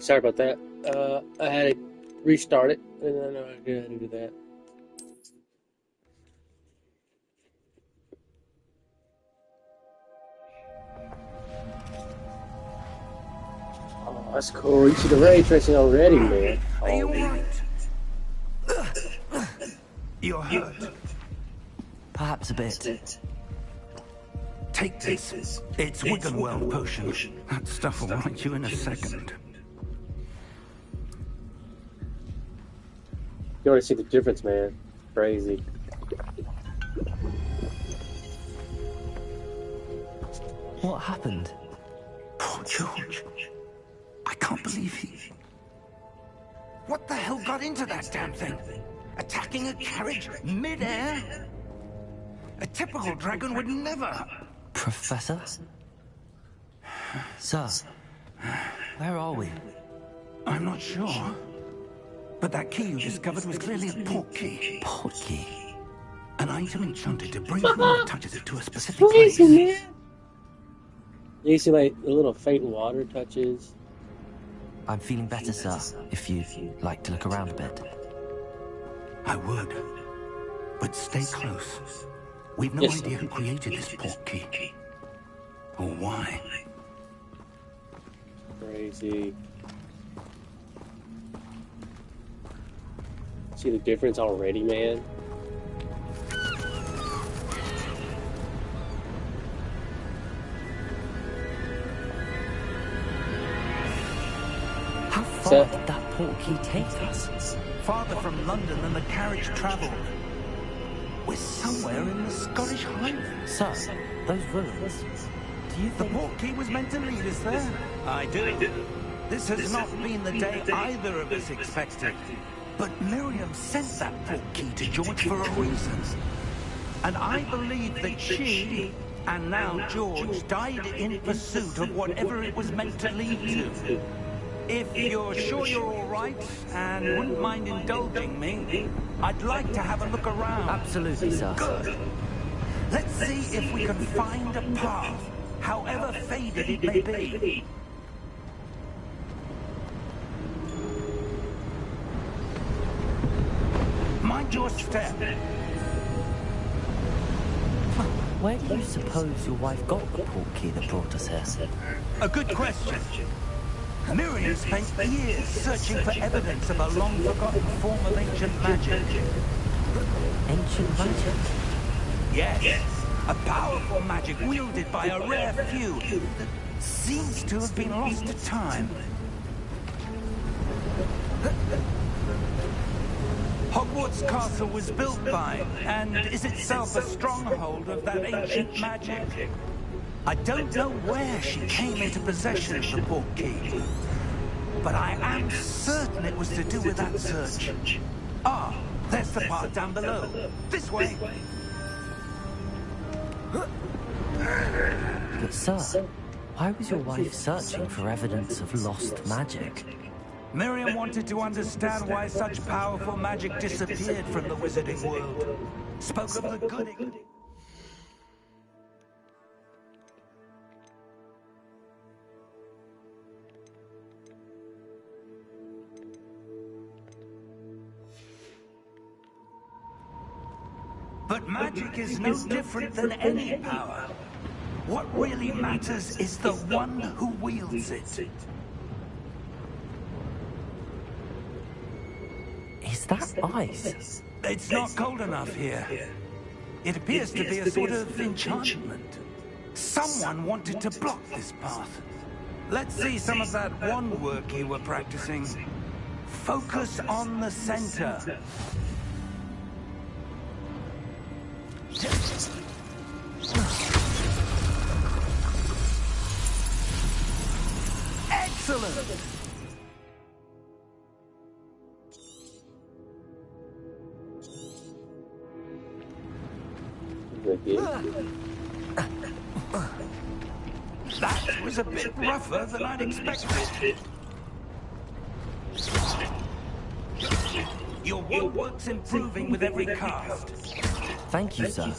Sorry about that. I had to restart it, and then I had to do that. Oh, that's cool. You see the ray tracing already, man. Are you Holy. alright? You're hurt. Perhaps a bit. Take this. It's Wiggenweld potion. That stuff will right you in a second. You already see the difference, man. Crazy. What happened? Poor George. I can't believe he... What the hell got into that damn thing? Attacking a carriage mid-air? A typical dragon would never... Professor? Sir, where are we? I'm not sure. But that key you discovered was clearly a port key. Port key? An item enchanted to bring whoever touches it to a specific Crazy, place. man. You see, like, the little faint water touches. I'm feeling better, sir, if you'd like to look around a bit. I would. But stay close. We've no idea who created this port key. Or why. Crazy. See the difference already, man? How far did that port key take us? Farther from London than the carriage travelled. We're somewhere in the Scottish Highlands. Sir, those ruins. Do you The think... port key was meant to lead us there. I do. This has not been the day either of us expected. But Miriam sent that port key to George for a reason. And I believe that she, and now George, died in pursuit of whatever it was meant to lead to. If you're sure you're all right, and wouldn't mind indulging me, I'd like to have a look around. Absolutely, sir. Good. Let's see if we can find a path, however faded it may be. Mind your step. Where do you suppose your wife got the port key that brought us here? A good question. Miriam spent years searching for evidence of a long-forgotten form of ancient magic. Ancient magic? Yes. A powerful magic wielded by a rare few that seems to have been lost to time. Hogwarts Castle was built by, and is itself a stronghold of that ancient magic. I don't know where she came into possession of the port key, but I am certain it was to do with that search. Ah, there's the path down below. This way. But sir, why was your wife searching for evidence of lost magic? Miriam wanted to understand why such powerful magic disappeared from the wizarding world. Spoke of the good. But magic is no different than any power. What really matters is the one who wields it. Is that ice? It's not cold enough here. It appears to be a sort of enchantment. Someone wanted to block this path. Let's see some of that wand work you were practicing. Focus on the center. Excellent! That was a bit rougher than I'd expected. Your wand work's improving with every cast. Thank you, sir.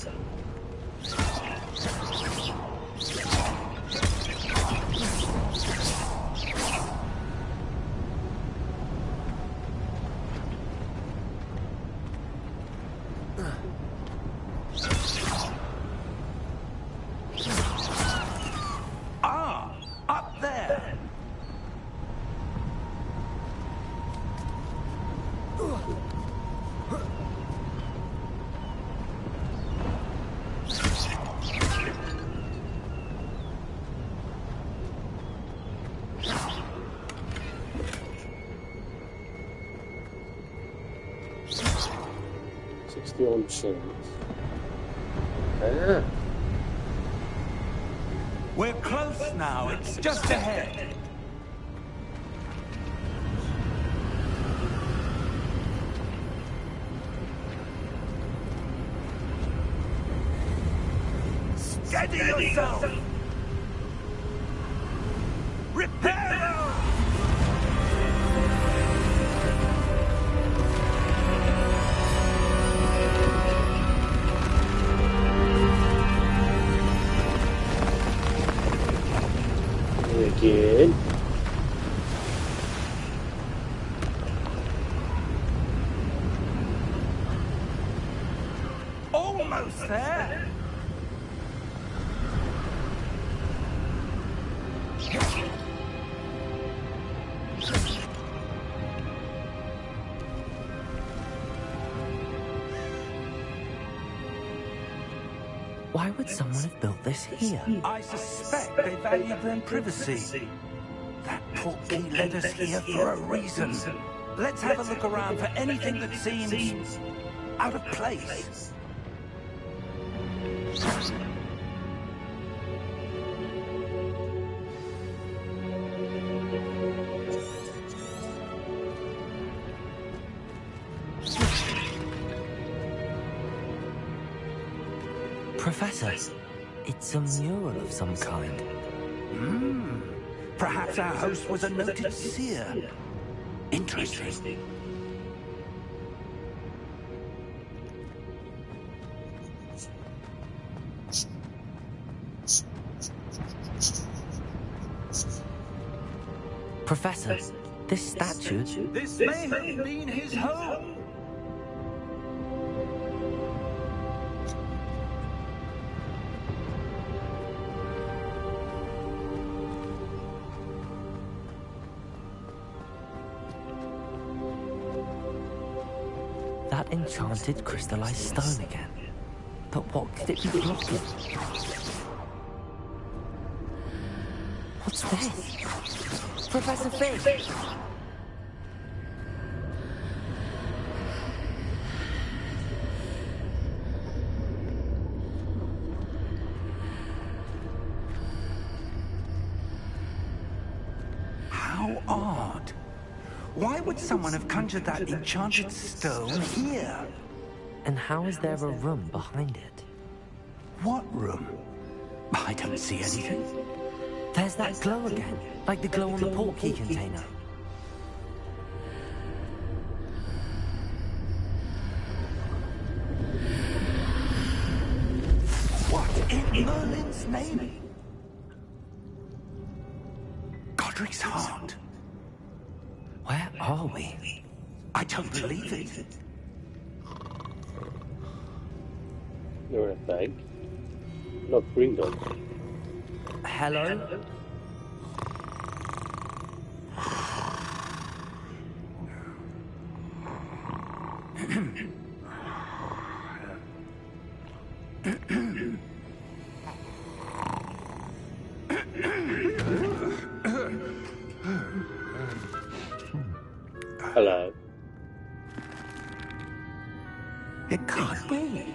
Still machines. Ah. We're close now. It's just ahead. Steady yourself! Repair! Again. Almost there. Why would someone have built this here? I suspect they value their privacy. That portkey led us here for a reason. Let's have a look around for anything that seems out of place. Professor, it's a mural of some kind. Perhaps our host was a noted seer. Interesting. Professor, this statue... This may have been his home. That enchanted crystallized stone again. But what could it be blocking? What's this? Professor Fish! How odd. Why would someone have conjured that enchanted stone here? And how is there a room behind it? What room? I don't see anything. There's that glow again, like the glow on the portkey container. What in Merlin's name? Godric's heart. Where are we? I don't believe it. You're in a bank. Not green dog. Hello? Hello. It can't be.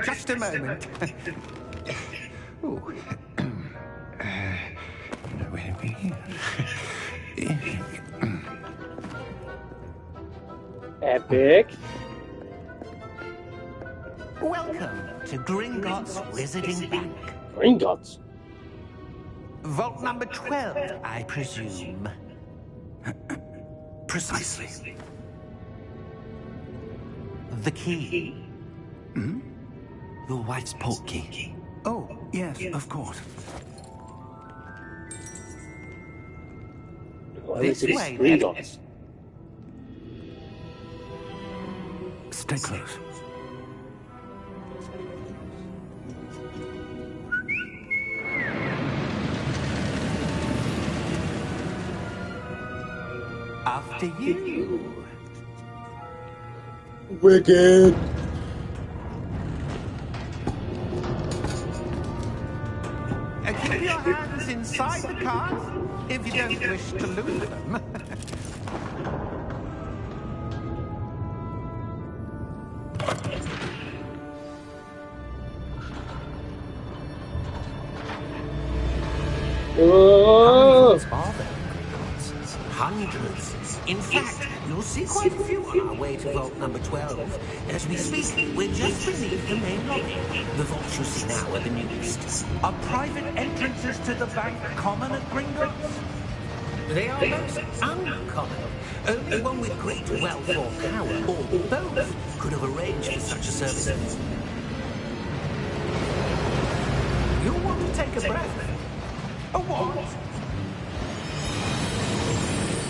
Just a moment. Ooh. Where are we here? Epic. Welcome to Gringotts Wizarding Bank. Gringotts. Vault number 12, I presume. Precisely. The key. Hmm? Your wife's portkey. Oh, yes, of course. Why This is it way, Gringotts? Stay close. After you. Wicked. Keep your hands inside the cart if you don't wish to lose them. How Oh, many vaults are there in Gringotts? Hundreds. In fact, you'll see quite a few on our way to vault number 12. As we speak, we're just beneath the main lobby. The vaults you see now are the newest. Are private entrances to the bank common at Gringotts? They are most uncommon. Only one with great wealth or power, or both, could have arranged for such a service. You'll want to take a breath. A what?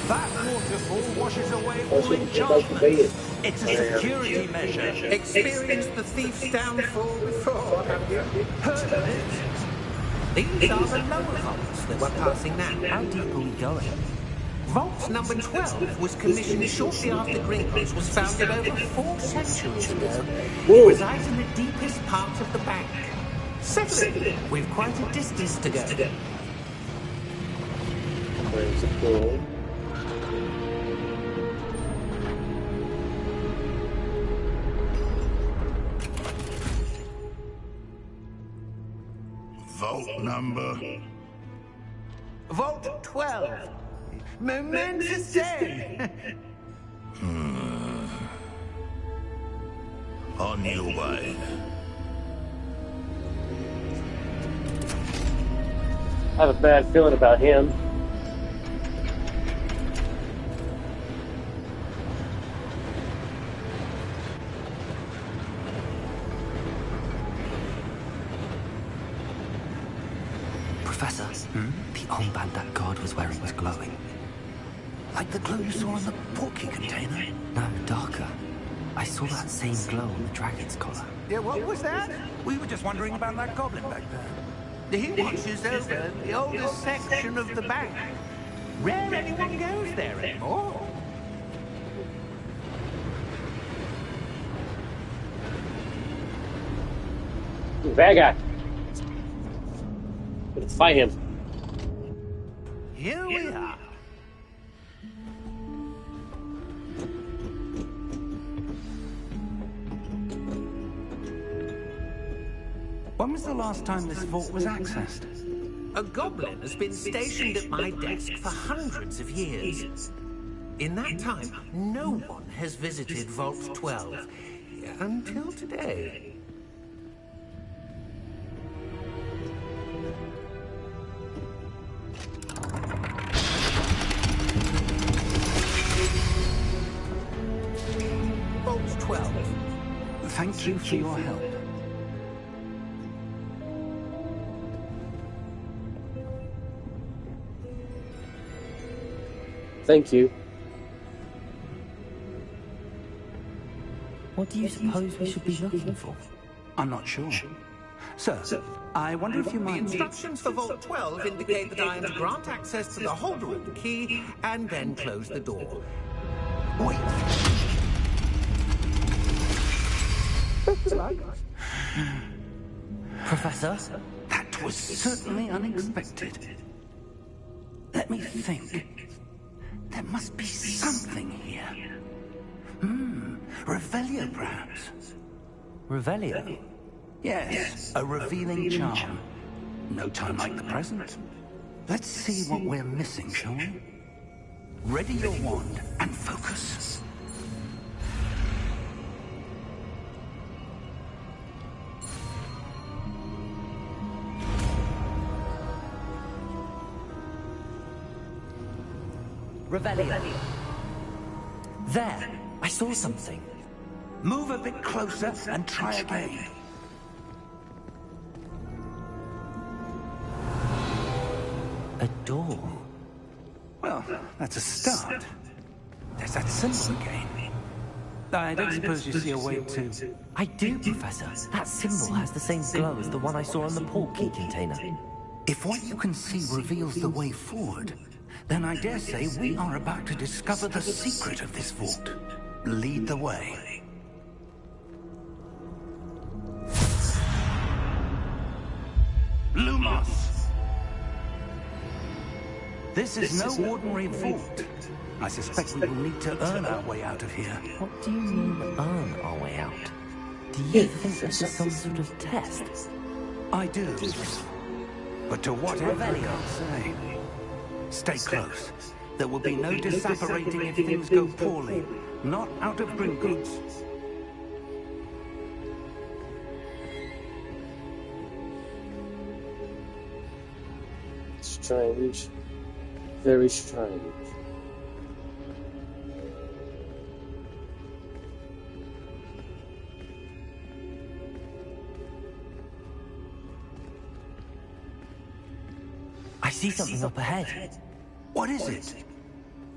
That waterfall washes away all enchantments. It's a security measure. Experienced the thief's downfall before, have you? Heard of it? These are the lower vaults that we're passing now. How deep are we going? Vault number 12 was commissioned shortly after Gringotts was founded over 4 centuries ago. It resides in the deepest part of the bank. Settle it. We've quite a distance to go. where's the pool? Vault number. Vault 12. Momentous day. On your way. I have a bad feeling about him. Professor, the armband that guard was wearing was glowing. Like the glow you saw in the portkey container? No, darker. I saw that same glow on the dragon's collar. Yeah, what was that? We were just wondering about that goblin back there. He watches over the oldest section of the bank. Rare anyone goes there anymore. Bad guy. Let's fight him. Here we are. When was the last time this vault was accessed? A goblin has been stationed at my desk for hundreds of years. In that time, no one has visited Vault 12 until today. Vault 12. Thank you for your help. Thank you. What do you suppose we should be looking for? I'm not sure. Sir, I wonder if you might... The instructions for Vault 12 indicate that I am to grant access to the holder of the key and then close the door. Wait. Professor? That was certainly unexpected. Let me think. There must be something here. Revelia, perhaps. Revelio? Yes, a revealing charm. No time like the present. Let's see what we're missing, shall we? Ready your wand and focus. Revelio. There! I saw something. Move a bit closer and try again. A door. Well, that's a start. There's that symbol again. I don't suppose you see a way to... I do, Professor. That symbol has the same glow as the one I saw on the portkey container. If what you can see reveals the way forward, then I dare say we are about to discover the secret of this vault. Lead the way. Lumos! This is no ordinary vault. I suspect we will need to earn our way out of here. What do you mean, earn our way out? Do you think this is some sort of test? I do. But to whatever I say, stay close. There will be no disapparating if things go poorly. Not out of Gringotts. Strange. Very strange. I see something up ahead. What is it?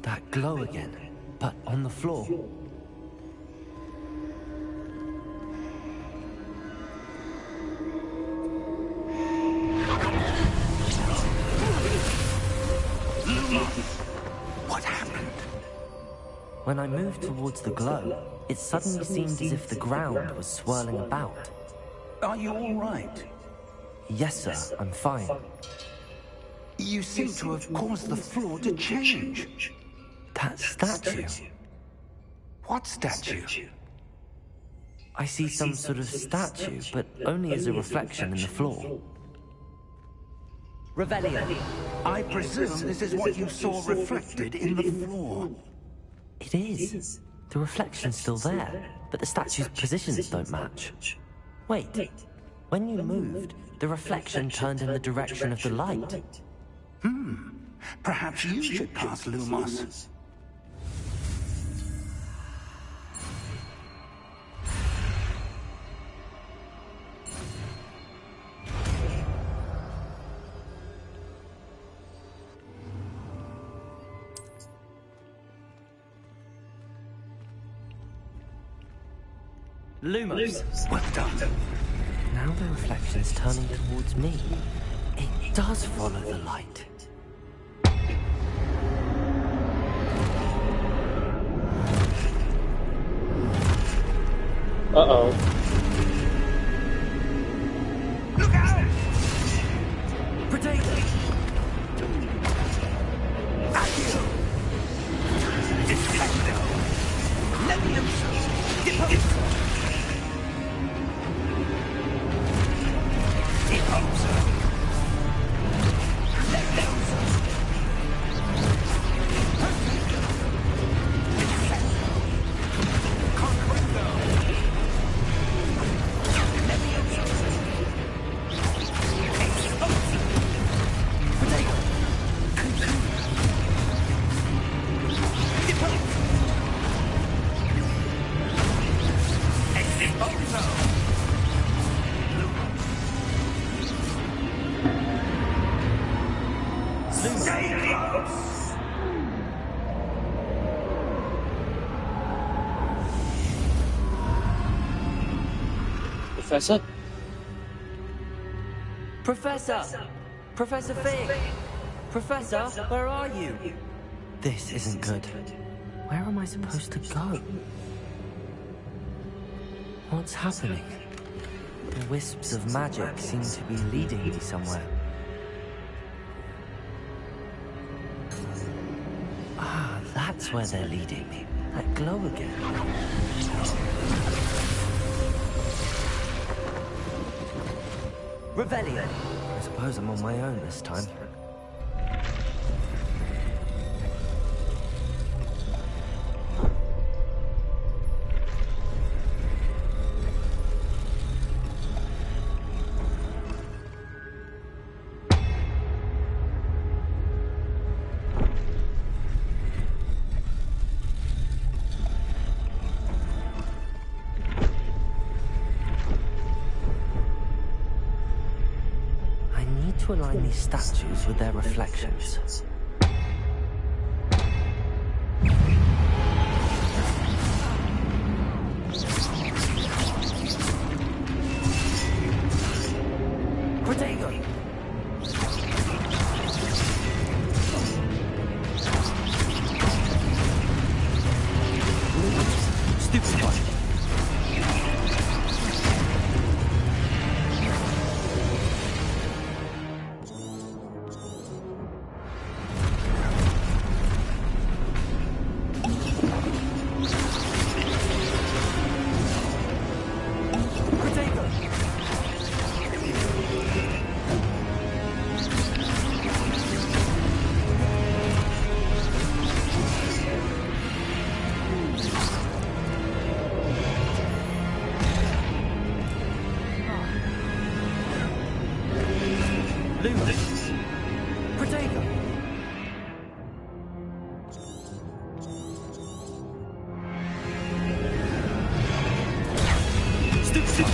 That glow again, but on the floor. What happened? When I moved towards the glow, it suddenly seemed as if the ground was swirling about. Are you all right? Yes, sir, I'm fine. You seem to have caused the floor to change. That statue. What statue? I see some sort of statue, but only as a reflection in the floor. Revelio. I presume this is what you saw reflected in the floor. It is. The reflection's still there, but the statue's positions don't match. Wait, when you moved, the reflection turned in the direction of the light. Perhaps you should pass Lumos. Lumos! Well done. Now the reflection's turning towards me. It does follow the light. Uh-oh. Look out! Potato! Accio! Defendo! Levioso! Deposo! Deposo! Levioso! Perfecto! Defendo! Conquendo! Levioso! Expulso! Potato! Consume! Deposo! Expulso! Stay close! Professor? Professor! Professor Fig! Professor, where are you? This isn't good. Where am I supposed to go? What's happening? The wisps of magic seem to be leading me somewhere. Ah, that's where they're leading me. That glow again. Revelio. I suppose I'm on my own this time. To align these statues with their reflections. Protego! Stupid one! Lumos. Protego. Stupefy.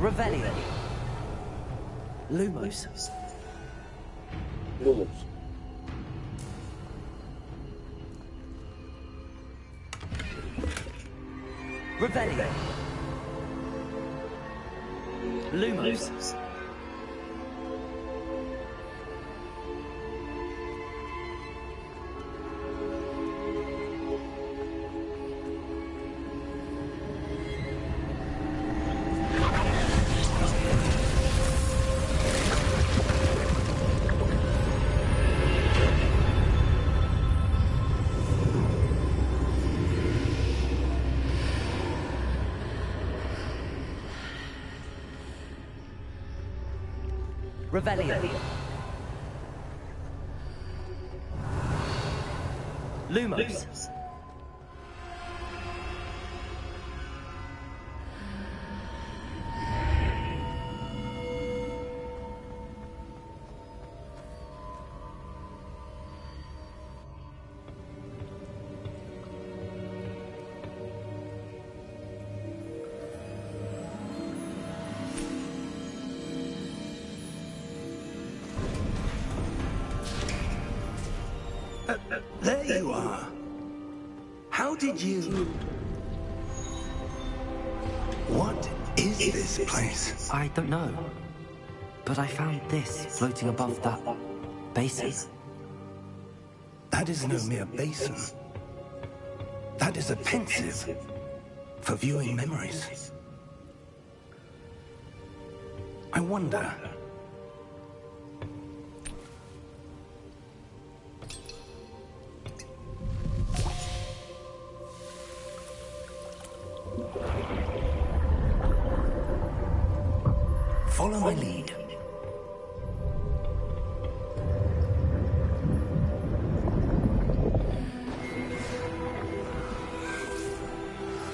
Revelio. Lumos. Lumos. Revelio. Lumos. Revelio. Lumos. There you are. How did you... What is this place? I don't know. But I found this floating above that basin. That is no mere basin. That is a pensive for viewing memories. I wonder... Follow my lead.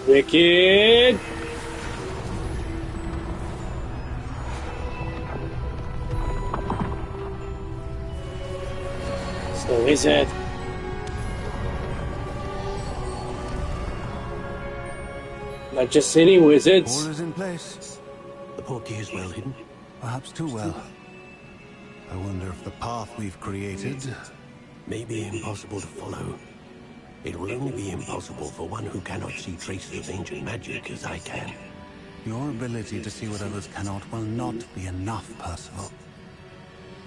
Wicked. So is it? Not just any wizards. All is in place. The portkey is well hidden. Perhaps too well. I wonder if the path we've created... May be impossible to follow. It will only be impossible for one who cannot see traces of ancient magic as I can. Your ability to see what others cannot will not be enough, Percival.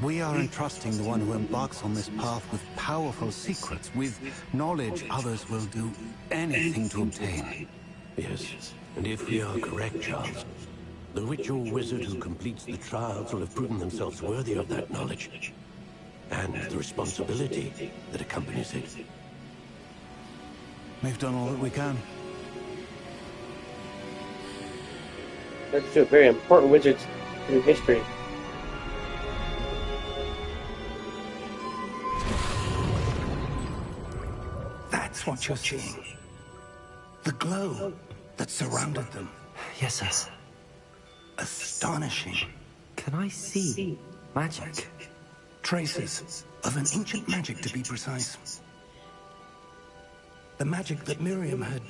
We are entrusting the one who embarks on this path with powerful secrets, with knowledge others will do anything to obtain. Yes, and if we are correct, Charles, the witch or wizard who completes the trials will have proven themselves worthy of that knowledge, and the responsibility that accompanies it. We've done all that we can. That's two very important wizards in history. That's what you're seeing. The glow that surrounded them. Yes, sir. Astonishing. Can I see magic? Traces of an ancient magic, to be precise. The magic that Miriam had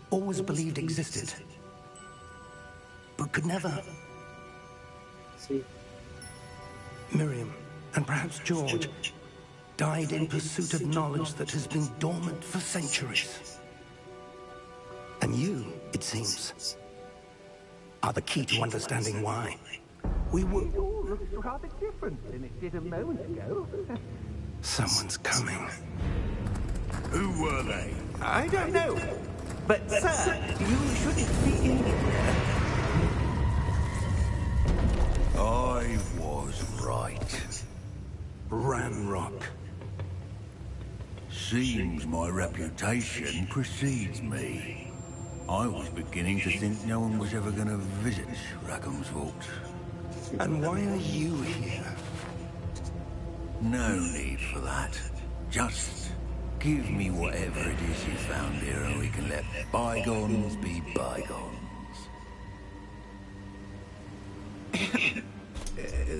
always believed existed, but could never. See. Miriam, and perhaps George, died in pursuit of knowledge that has been dormant for centuries. And you, it seems, are the key to understanding why. We were... All looks rather different than it did a moment ago. Someone's coming. Who were they? I don't know. But, sir, you shouldn't be in here. I was right. Ranrock. Seems my reputation precedes me. I was beginning to think no one was ever going to visit Rackham's vault. And why are you here? No need for that. Just give me whatever it is you found here and we can let bygones be bygones.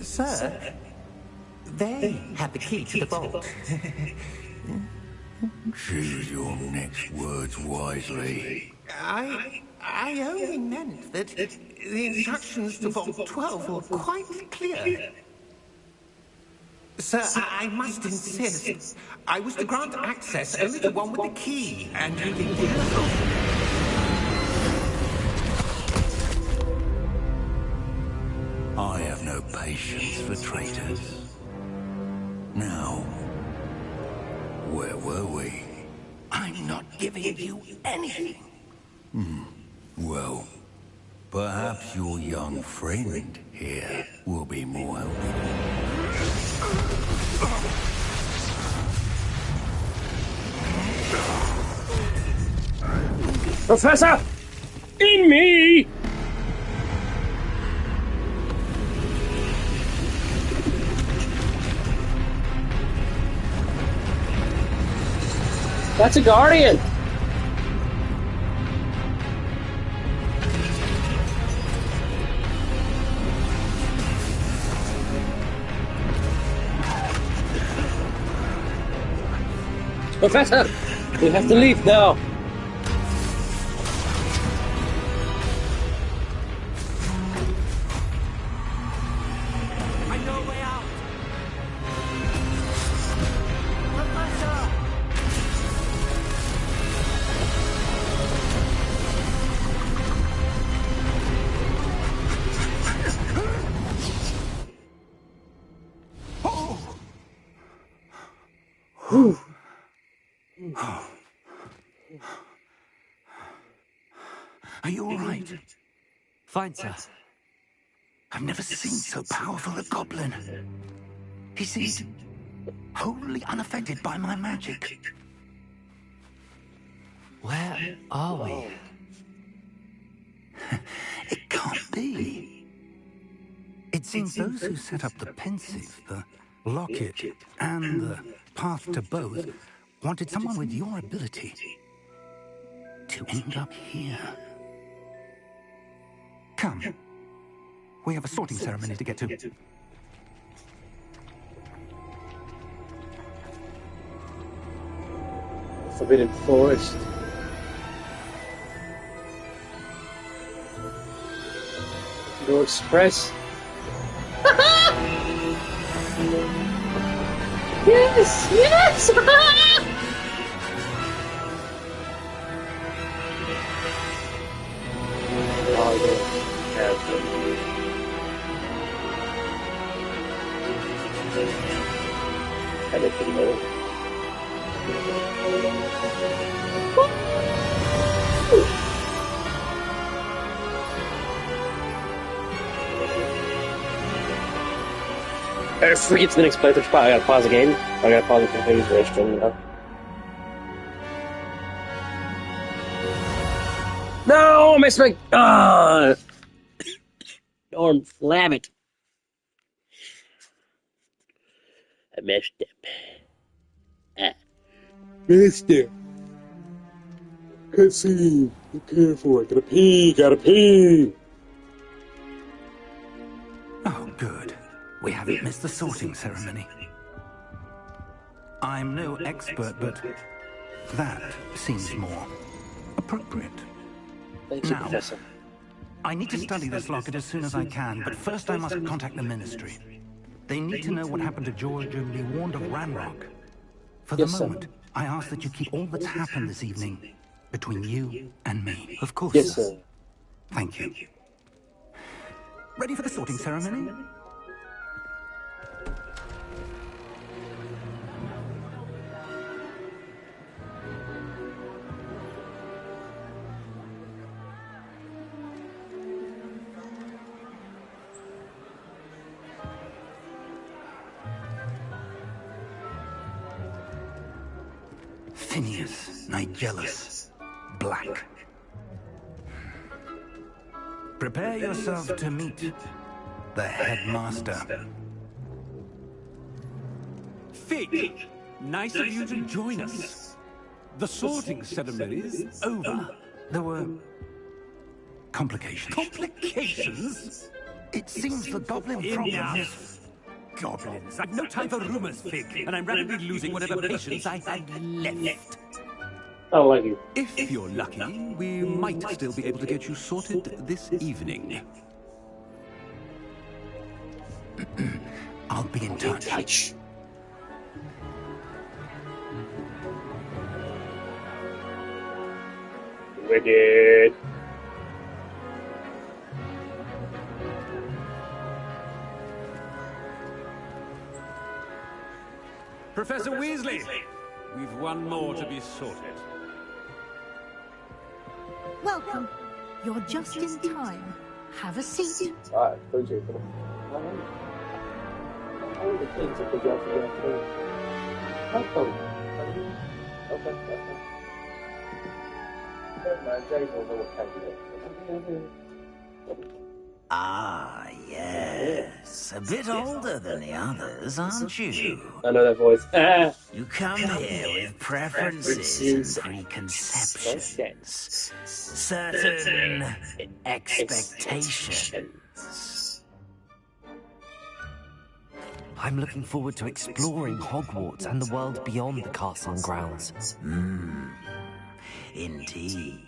Sir, they have the key to the vault. Choose your next words wisely. I only meant that the instructions to Vault 12 were quite clear. Sir, I must insist. I was to grant access only to one with the key, and you did I have no patience for traitors. Now, where were we? I'm not giving you anything. Well, perhaps your young friend here will be more helpful. Professor! In me! That's a Guardian! Professor! We have to leave now! I know a way out. Professor! Whew. Are you all right? Fine, sir. I've never seen so powerful a goblin. He seemed wholly unaffected by my magic. Where are we? It can't be. It seems those who set up the pensive, the locket, and the path to both wanted someone with your ability to end up here. Come. We have a sorting ceremony to get to. Forbidden Forest. Go Express. Yes! Yes! I didn't know. I forget the next playthrough spot. I gotta pause the game. I gotta pause the computer's restroom now. No, I missed my. Darn flabbit. I messed up. Missed it. Cutscene. Be careful. I gotta pee. Gotta pee. Oh, good. We haven't missed the sorting ceremony. I'm no expert, but that seems more appropriate. Thank you, Now, Professor. I need to study this locket as soon as I can, but first I must contact the Ministry. They need to know what happened to George and be warned of Ranrock. For the Yes, sir. moment, I ask that you keep all that's happened this evening Between you and me. Of course, Yes, sir. sir. Thank you. Ready for the sorting ceremony? Phineas, Nigellus, Black. Prepare yourself to meet The headmaster. Fig, nice of you to join us. The sorting ceremony's over. There were complications. Complications? It seems the goblin problem has... Enough. Goblins. I've no time for rumors, Fig, and I'm rapidly losing whatever patience I had left. I don't like you. If you're lucky, we might still be able to get you sorted this evening. I'll be in touch. Touch. Wicked. Professor Weasley, we've one more to be sorted. Welcome. You're just in time. Have a seat. Alright, appreciate it. All the things that the job to get through. Okay, that's fine. Never mind, James will know what time it is. Ah, yes. A bit older than the others, aren't you? I know that voice. You come here with preferences and preconceptions. Certain expectations. I'm looking forward to exploring Hogwarts and the world beyond the castle and grounds. Indeed.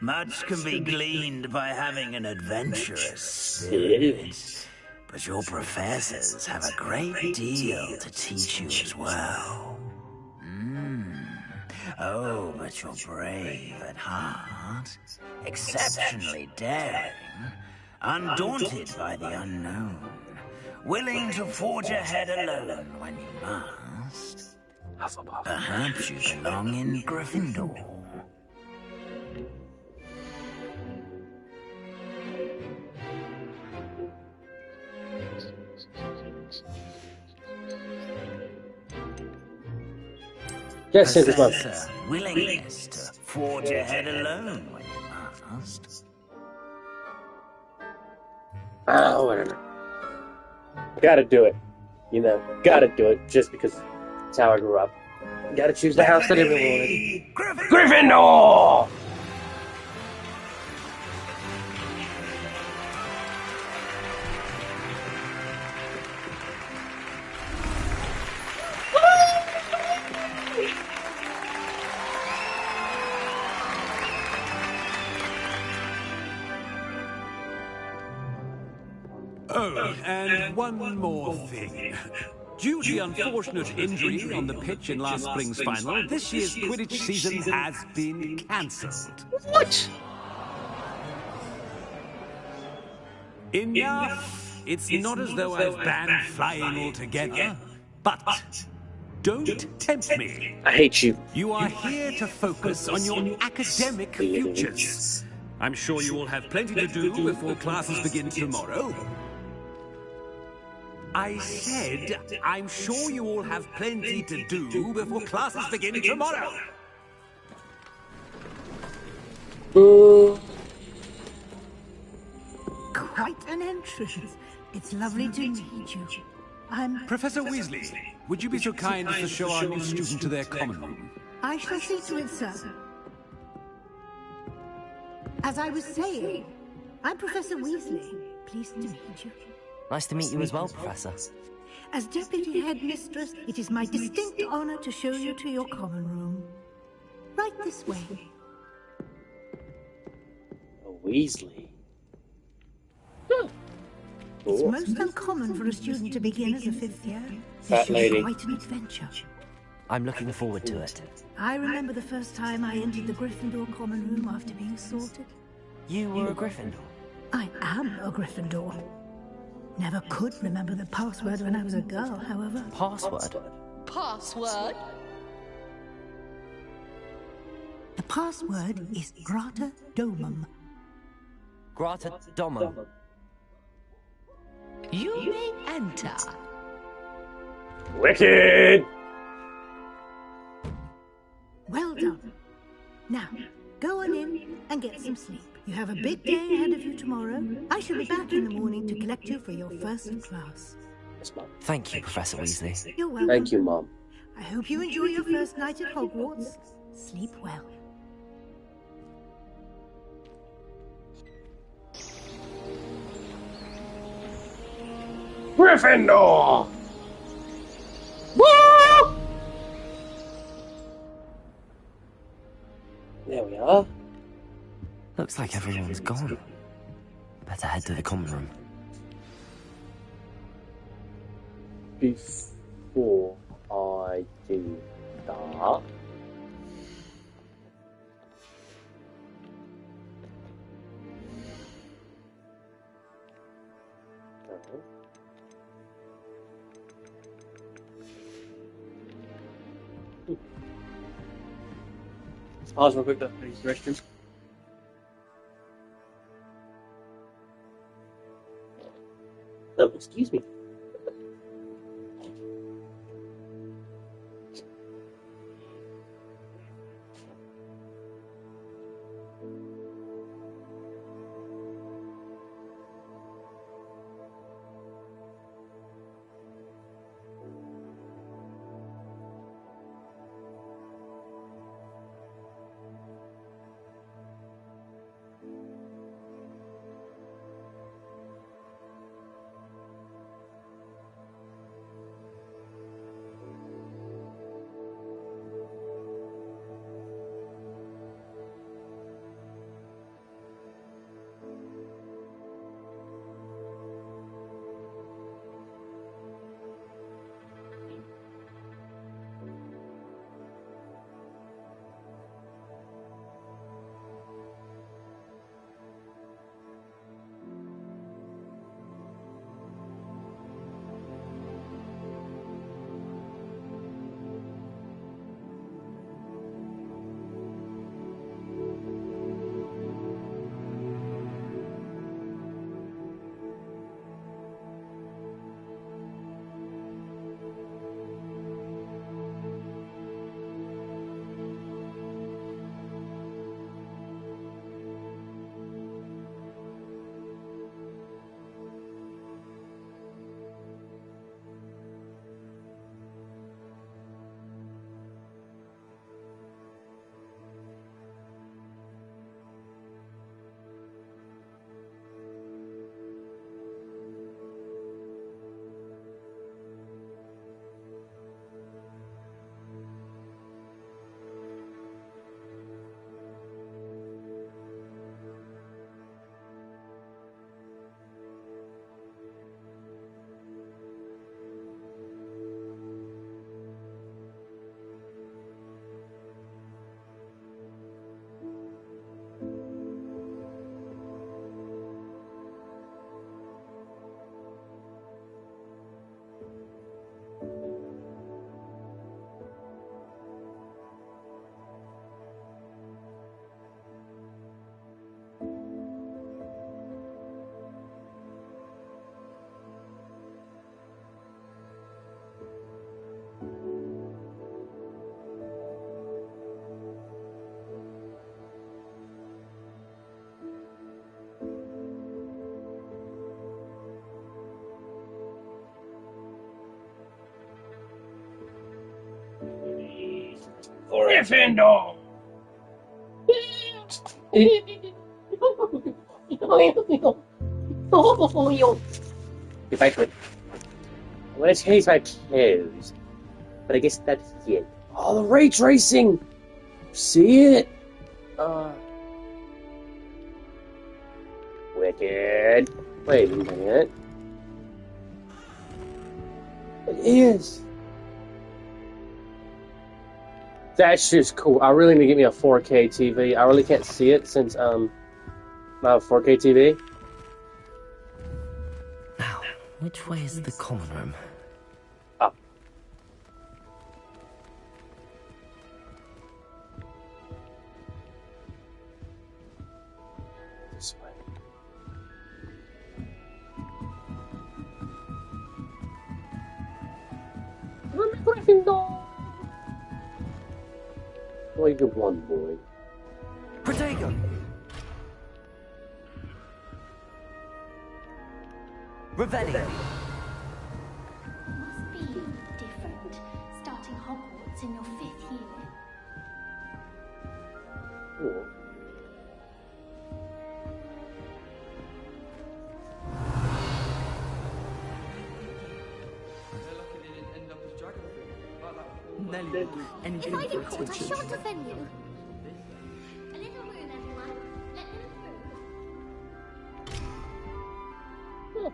Much can be gleaned by having an adventurous spirit. But your professors have a great deal to teach you as well. Oh, but you're brave at heart, exceptionally daring, undaunted by the unknown, willing to forge ahead alone when you must. Perhaps you belong in Gryffindor. Yes, it is my Professor, willingness to forge ahead alone when you must. Oh, whatever. Gotta do it. You know, gotta do it just because it's how I grew up. Gotta choose the house that everyone wanted. Gryffindor! Oh, and one more thing. Due to the unfortunate injury on the pitch in last spring's final, this year's Quidditch season has been cancelled. What? Enough! It's not as though I've banned flying altogether, but don't tempt me. I hate you. You are here to focus on your academic futures. I'm sure you all have plenty to do before classes begin tomorrow. I said, I'm sure you all have plenty to do before classes begin tomorrow. Quite an entrance. It's lovely to meet you. I'm... Professor Weasley, would you be so kind as to show our new student to their common room? I shall see to it, sir. As I was saying, I'm Professor Weasley. Pleased to meet you. Nice to meet you as well, Professor. As Deputy Headmistress, it is my distinct honor to show you to your common room. Right this way. A Weasley. It's most uncommon for a student to begin as a fifth year. Fat This should lady. be quite an adventure. I'm looking forward to it. I remember the first time I entered the Gryffindor common room after being sorted. You were a Gryffindor? I am a Gryffindor. Never could remember the password when I was a girl, however. Password? Password? The password is Grata Domum. Grata Domum. You may enter. Wicked! Well done. Now, go on in and get some sleep. You have a big day ahead of you tomorrow. I shall be back in the morning to collect you for your first class. Yes, Mom. Thank you, Professor Weasley. You're welcome. Thank you, Mom. I hope you enjoy your first night at Hogwarts. Sleep well. Gryffindor! Woo! There we are. Looks like everyone's gone. Better head to the common room. Before I do that, let's pause real quick to use the restroom. Oh, excuse me. Gryffindor! If I could, I want to change my clothes, but I guess that's it. Oh, the ray tracing! See it? Wicked. Wait a minute. It is. That's just cool. I really need to get me a 4K TV. I really can't see it since I have a 4K TV. Now, which way is the common room? Up. This way. Gryffindor. Boy, good one, boy. Protego! Ravelli! Must be different, starting Hogwarts in your 5th year. Cool. Nelly will do anything If I for get caught, I attention. shan't offend you. A little room, everyone. Let them through.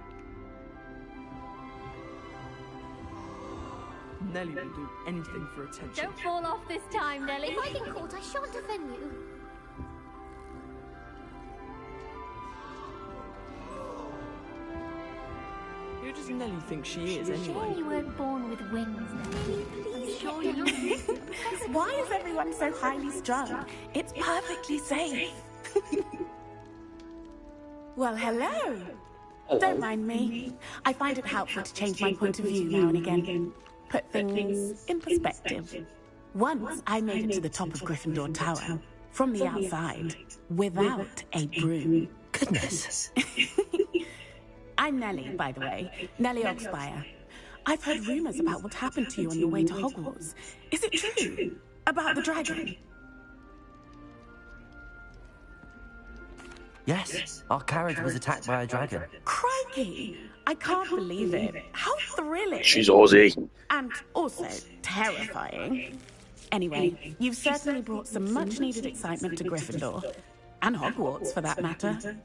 Nelly will do anything for attention. Don't fall off this time, Nelly. If I get caught, I shan't offend you. Who does Nelly think she is, Shame anyway? you weren't born with wings, Nelly. I'm sure you're not. Why is everyone so highly strung? It's perfectly safe. Well, hello. Don't mind me. I find it helpful to change my point of view now and again. Put things in perspective. Once I made it to the top of Gryffindor Tower, from the outside, without a broom. Goodness! I'm Nelly, by the way. Nelly Oxfire. I've heard rumors about what happened to you on your way to Hogwarts. Is it true? About the dragon? Yes, our carriage was attacked by a dragon. Crikey! I can't believe it. How thrilling! She's Aussie. And also terrifying. Anyway, you've certainly brought some much-needed excitement to Gryffindor. And Hogwarts, for that matter.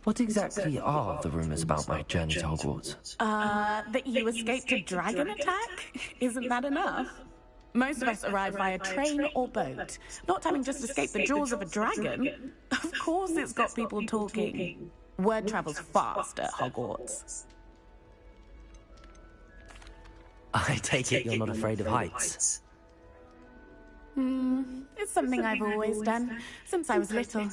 What exactly are the rumors about my journey to Hogwarts? That you escaped a dragon attack? Isn't that enough? Most of us arrive via train or boat, not having just escaped the jaws of a dragon. Of course it's got people talking. Word travels fast at Hogwarts. I take it you're not afraid of heights. It's something I've always done, since I was little.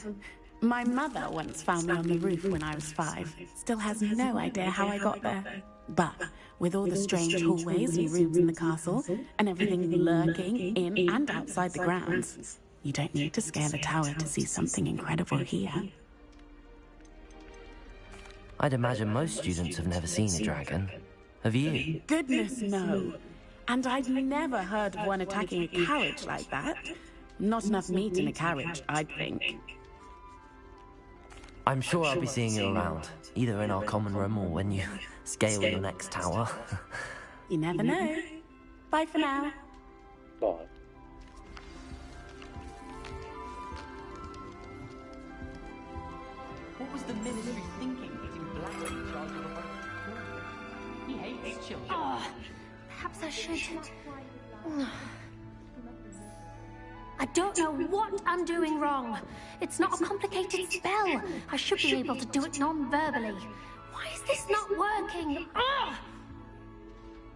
My mother once found me on the roof when I was 5. Still has no idea how I got there. But with all the strange hallways and rooms in the castle, and everything lurking in and outside the grounds, you don't need to scale a tower to see something incredible here. I'd imagine most students have never seen a dragon. Have you? Goodness, no. And I'd never heard of one attacking a carriage like that. Not enough meat in a carriage, I'd think. I'm sure I'll be seeing you around, either in our common room or when you scale your next tower. You never know. Bye for now. Bye. What was the ministry thinking, putting Black in charge of a bunch of children? He hates children. Oh, perhaps I should. I don't know what I'm doing wrong. It's not a complicated spell. I should be able to do it non-verbally. Why is this not working? Ugh!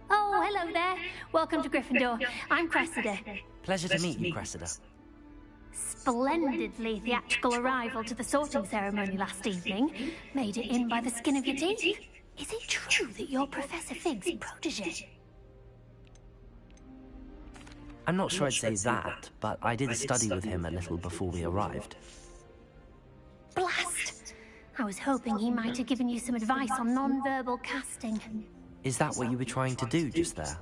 Oh, hello there. Welcome to Gryffindor. I'm Cressida. Pleasure to meet you, Cressida. Splendidly theatrical arrival to the sorting ceremony last evening. Made it in by the skin of your teeth. Is it true that you're Professor Fig's protege? I'm not sure I'd say that, but I did study with him a little before we arrived. Blast! I was hoping he might have given you some advice on non-verbal casting. Is that what you were trying to do just there?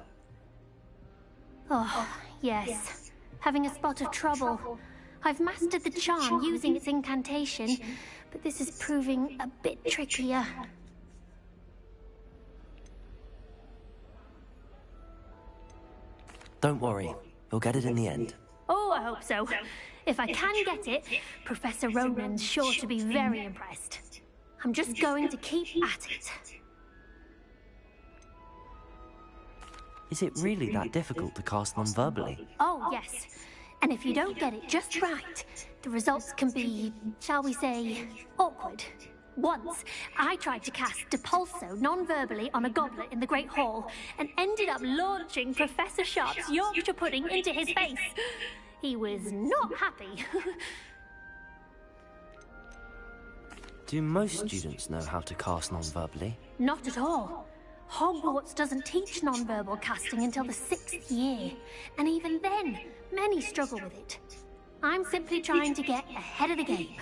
Oh, yes. Having a spot of trouble. I've mastered the charm using its incantation, but this is proving a bit trickier. Don't worry, you'll get it in the end. Oh, I hope so. If I can get it, Professor Ronan's sure to be very impressed. I'm just going to keep at it. Is it really that difficult to cast non-verbally? Oh, yes. And if you don't get it just right, the results can be, shall we say, awkward. Once, I tried to cast Depulso non-verbally on a goblet in the Great Hall and ended up launching Professor Sharp's Yorkshire pudding into his face. He was not happy. Do most students know how to cast non-verbally? Not at all. Hogwarts doesn't teach non-verbal casting until the 6th year, and even then, many struggle with it. I'm simply trying to get ahead of the game.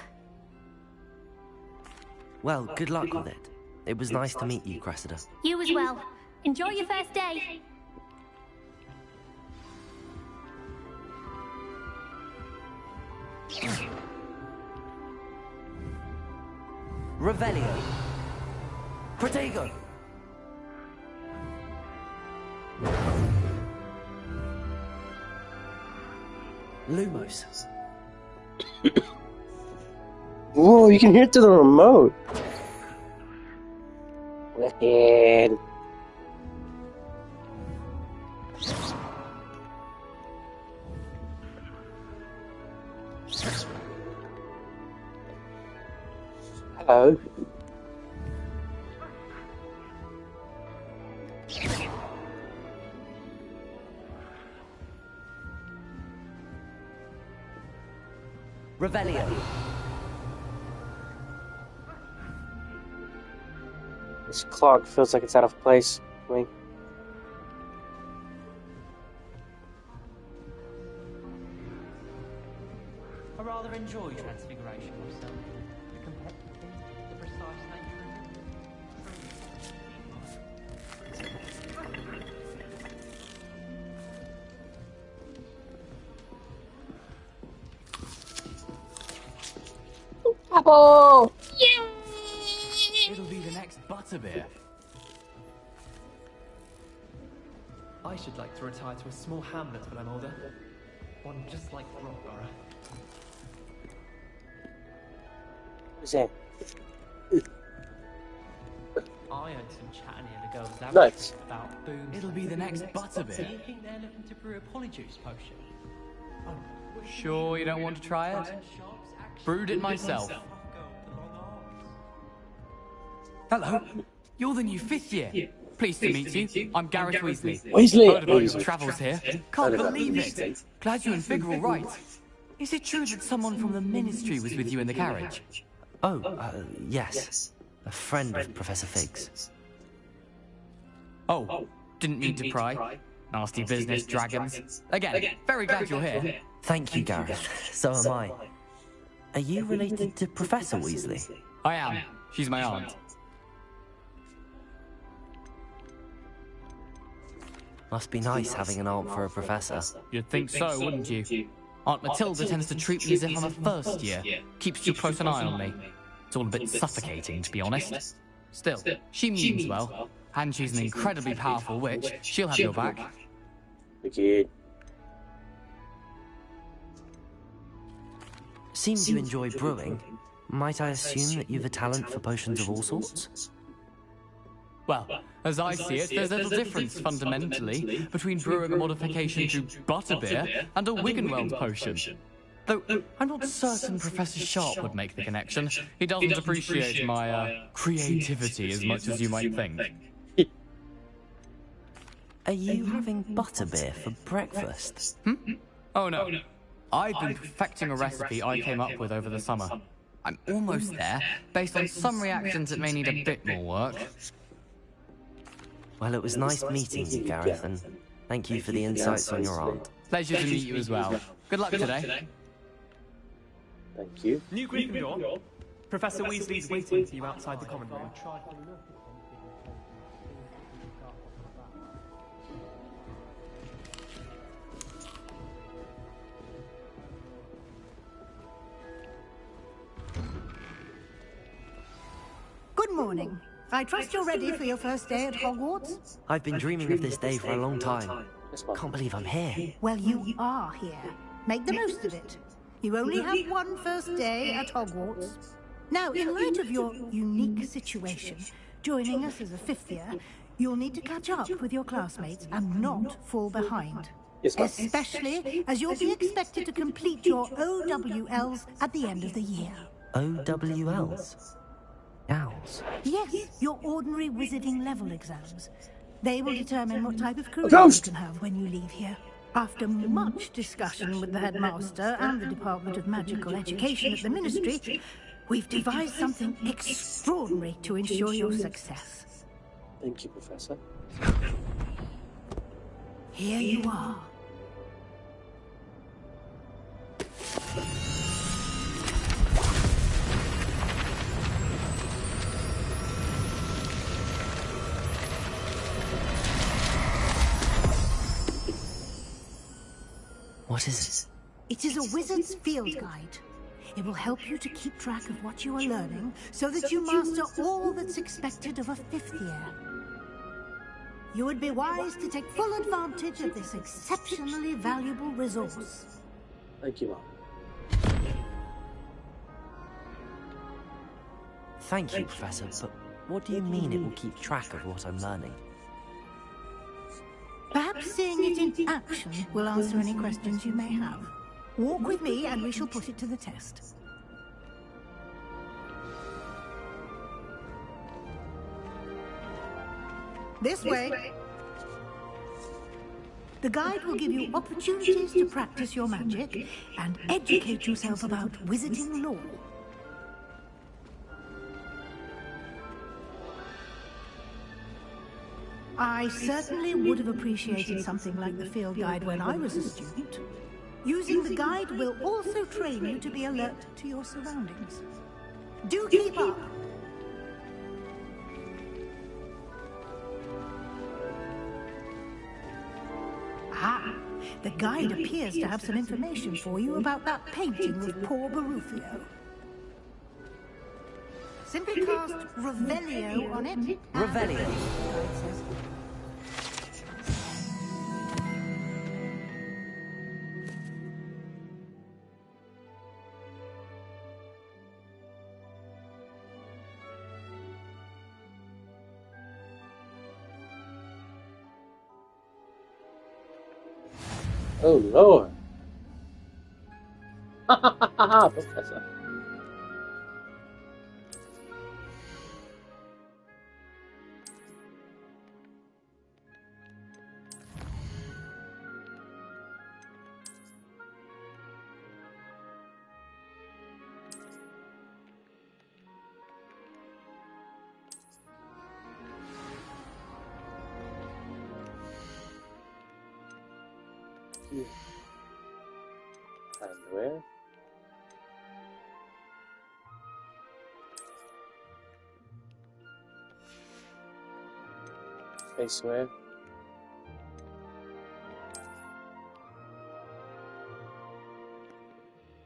Well, good luck with it. It was nice to meet you, Cressida. You as well. Enjoy your first day. Revelio. Protego. Lumos. Whoa, you can hear it through the remote. Wicked. Hello. Revelio. This clock feels like it's out of place for me. I rather enjoy transfiguration myself. The complexity, the precise nature Apple! It'll be the next butterbeer. I should like to retire to a small hamlet when I'm older. One just like Rockborough. What's that? I heard some chat near the girls' Nice. laboratory about booms. It'll be the next Do you butterbeer. think they're looking to brew a polyjuice potion? Sure you don't want to try it? Brewed it myself. Hello, you're the new 5th year. Pleased to meet you. I'm Gareth Weasley. Weasley. Heard about your Weasley. travels here. Heard Can't about believe Weasley. it. Glad you and Fig are all right. Is it true that someone from the Ministry was with you in the carriage? Oh, yes. A friend of Professor Fig's. Oh, didn't mean to pry. Nasty business, dragons. Again, very glad you're here. Thank you, Gareth. So am I. Are you related to Professor Weasley? I am. She's my aunt. Must be nice having an aunt for a professor. You'd think so, wouldn't you? Aunt Matilda tends to treat me as if I'm a first year. Keeps too close an eye on me. It's all a bit suffocating, to be honest. Still, she means well. And she's an incredibly powerful witch. She'll have your back. Wicked. Seems you enjoy brewing. Might I assume that you've a talent for potions of all sorts? Well, as I see it, there's little difference, fundamentally, between brewing a modification to butterbeer and a Wiggenweld potion. Though, I'm not certain Professor Sharp would make the connection. He doesn't appreciate my, creativity as much as you might think. Are you having butterbeer for breakfast? Oh no. I've been perfecting a recipe I came up with over the summer. I'm almost there, based on some reactions that may need a bit more work. Well, it was nice meeting you, Gareth, and thank you for the insights on your aunt. Pleasure to meet you as well. Good luck today. Thank you. New Gryffindor. Professor Weasley's waiting for you outside the common room. Good morning. I trust you're ready for your first day at Hogwarts? I've been dreaming of this day for a long time. Can't believe I'm here. Well, you are here. Make the most of it. You only have one first day at Hogwarts. Now, in light of your unique situation, joining us as a 5th year, you'll need to catch up with your classmates and not fall behind. Yes, ma'am. Especially as you'll be expected to complete your OWLs at the end of the year. OWLs? Owls? Yes, your ordinary wizarding level exams. They will determine what type of career you can have when you leave here. After much discussion with the headmaster and the Department of Magical Education at the Ministry, we've devised something extraordinary to ensure your success. Thank you, Professor. Here you are. What is it? It is a wizard's field guide. It will help you to keep track of what you are learning so that you master all that's expected of a 5th year. You would be wise to take full advantage of this exceptionally valuable resource. Thank you, Mom. Thank you, Professor, but what do you mean it will keep track of what I'm learning? Perhaps seeing it in action will answer any questions you may have. Walk with me and we shall put it to the test. This way. The guide will give you opportunities to practice your magic and educate yourself about wizarding lore. I certainly would have appreciated something like the field guide when I was a student. Using the guide will also train you to be alert to your surroundings. Do keep up! Ah, the guide appears to have some information for you about that painting of poor Barufio. Simply cast Revelio on it. Revelio. Oh, Lord. Ha ha ha ha ha, Professor. And where? Face where?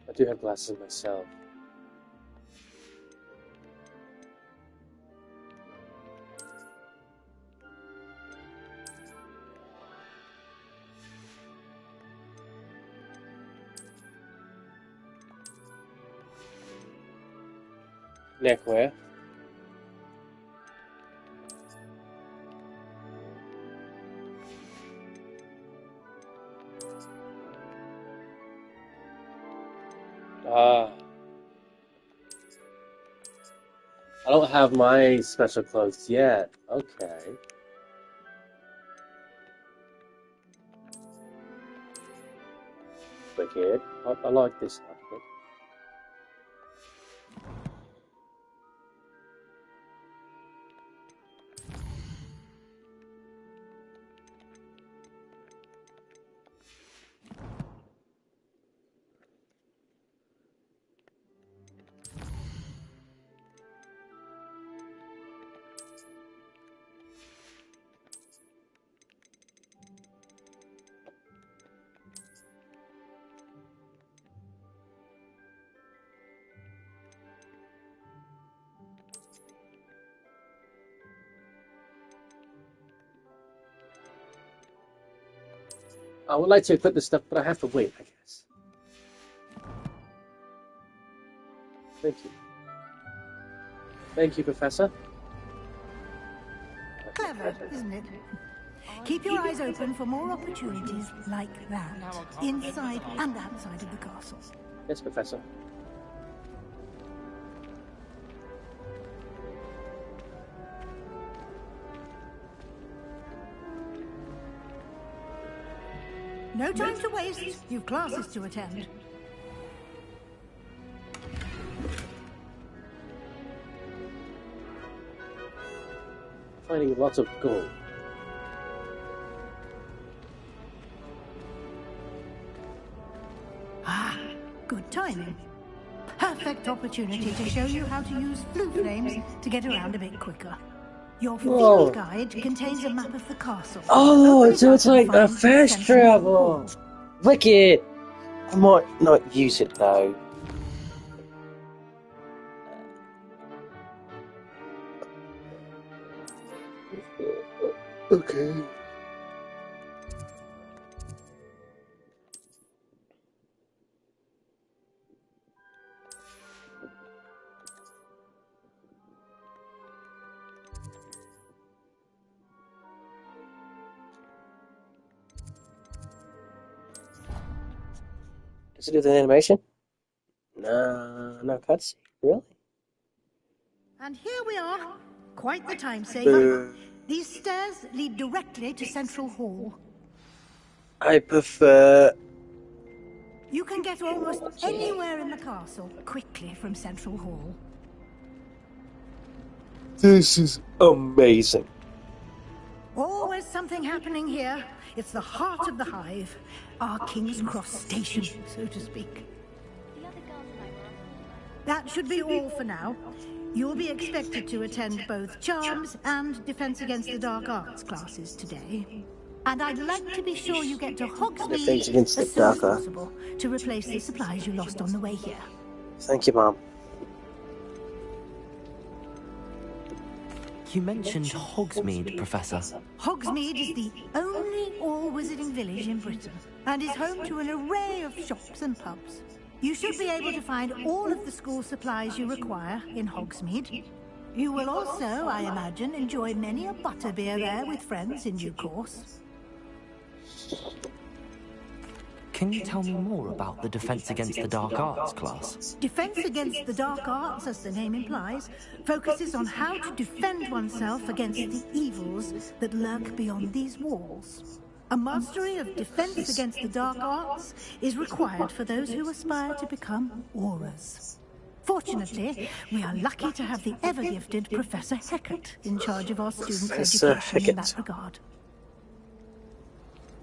I do have glasses myself. Neckwear. I don't have my special clothes yet. Okay. Wicked. I like this outfit. I would like to equip this stuff, but I have to wait, I guess. Thank you. Thank you, Professor. Clever, isn't it? Keep your eyes open for more opportunities like that, inside and outside of the castle. Yes, Professor. No time to waste. You've classes to attend. Finding lots of gold. Ah, good timing. Perfect opportunity to show you how to use blue flames to get around a bit quicker. Your Whoa. field guide contains a map of the castle. Oh, Open it so up it's and like a find fast Central travel. Hall. Wicked. I might not use it though. Okay. Does it do the animation? No, no cutscene. Really? And here we are. Quite the time saver. These stairs lead directly to Central Hall. I prefer. You can get almost anywhere in the castle quickly from Central Hall. This is amazing. Always something happening here. It's the heart of the hive. Our King's Cross station, so to speak. That should be all for now. You'll be expected to attend both Charms and Defense Against the Dark Arts classes today. And I'd like to be sure you get to Hogsmeade Defense Against the as soon as Dark possible to replace the supplies you lost on the way here. Thank you, Mom. You mentioned Hogsmeade, Professor. Hogsmeade is the only all-wizarding village in Britain and is home to an array of shops and pubs. You should be able to find all of the school supplies you require in Hogsmeade. You will also, I imagine, enjoy many a butterbeer there with friends in due course. Can you tell me more about the Defense Against the Dark Arts class? Defense Against the Dark Arts, as the name implies, focuses on how to defend oneself against the evils that lurk beyond these walls. A mastery of Defense Against the Dark Arts is required for those who aspire to become Aurors. Fortunately, we are lucky to have the ever-gifted Professor Hecat in charge of our students' Professor education in Hecat. that regard.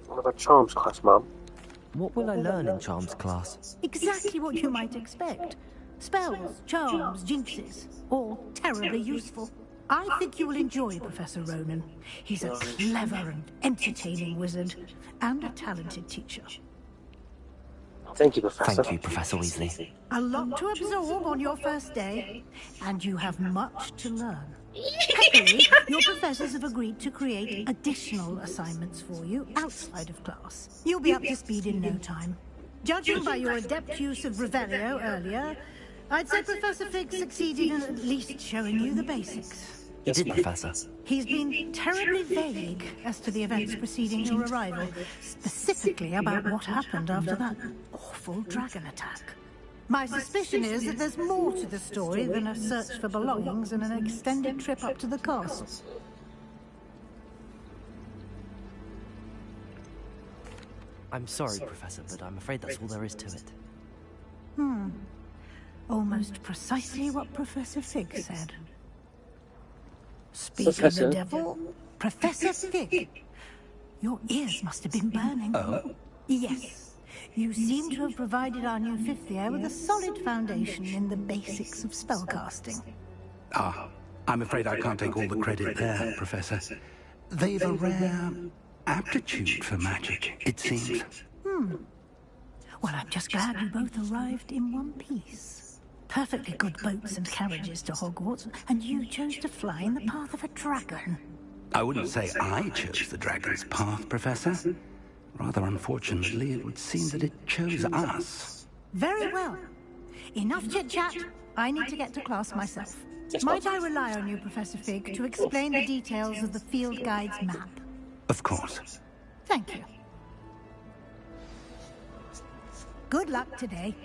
What about Charms class, Mom? What will I learn in Charms class? Exactly what you might expect. Spells, charms, jinxes, all terribly useful. I think you will enjoy Professor Ronan. He's a clever and entertaining wizard, and a talented teacher. Thank you, Professor. Thank you, Professor Weasley. A lot to absorb on your first day, and you have much to learn. Happily, your professors have agreed to create additional assignments for you outside of class. You'll be up to speed in no time. Judging by your adept use of Revelio earlier, I'd say Professor Fig succeeded in at least showing you the basics. You did, Professor. He's been terribly vague as to the events preceding your arrival, specifically about what happened after that awful dragon attack. My suspicion is that there's more to the story than a search for belongings and an extended trip up to the castle. I'm sorry, Professor, but I'm afraid that's all there is to it. Almost precisely what Professor Fig said. Speak Professor? of the devil, Professor Fig. Your ears must have been burning. Oh? Yes. You seem to have provided our new fifth year with a solid foundation in the basics of spellcasting. Ah, I'm afraid I can't take all the credit there, Professor. They've a rare aptitude for magic, it seems. Well, I'm just glad you both arrived in one piece. Perfectly good boats and carriages to Hogwarts, and you chose to fly in the path of a dragon. I wouldn't say I chose the dragon's path, Professor. Rather unfortunately, it would seem that it chose us. Very well. Enough chit-chat. I need to get to class myself. Might I rely on you, Professor Fig, to explain the details of the field guide's map? Of course. Thank you. Good luck today.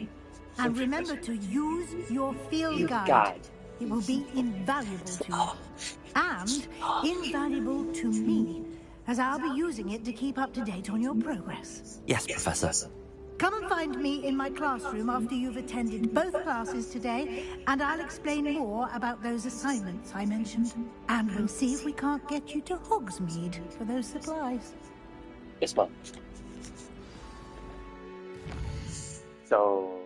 And remember to use your field guide. It will be invaluable to you. And invaluable to me, as I'll be using it to keep up to date on your progress. Yes, Professor. Come and find me in my classroom after you've attended both classes today, and I'll explain more about those assignments I mentioned. And we'll see if we can't get you to Hogsmeade for those supplies. Yes, Mom. So...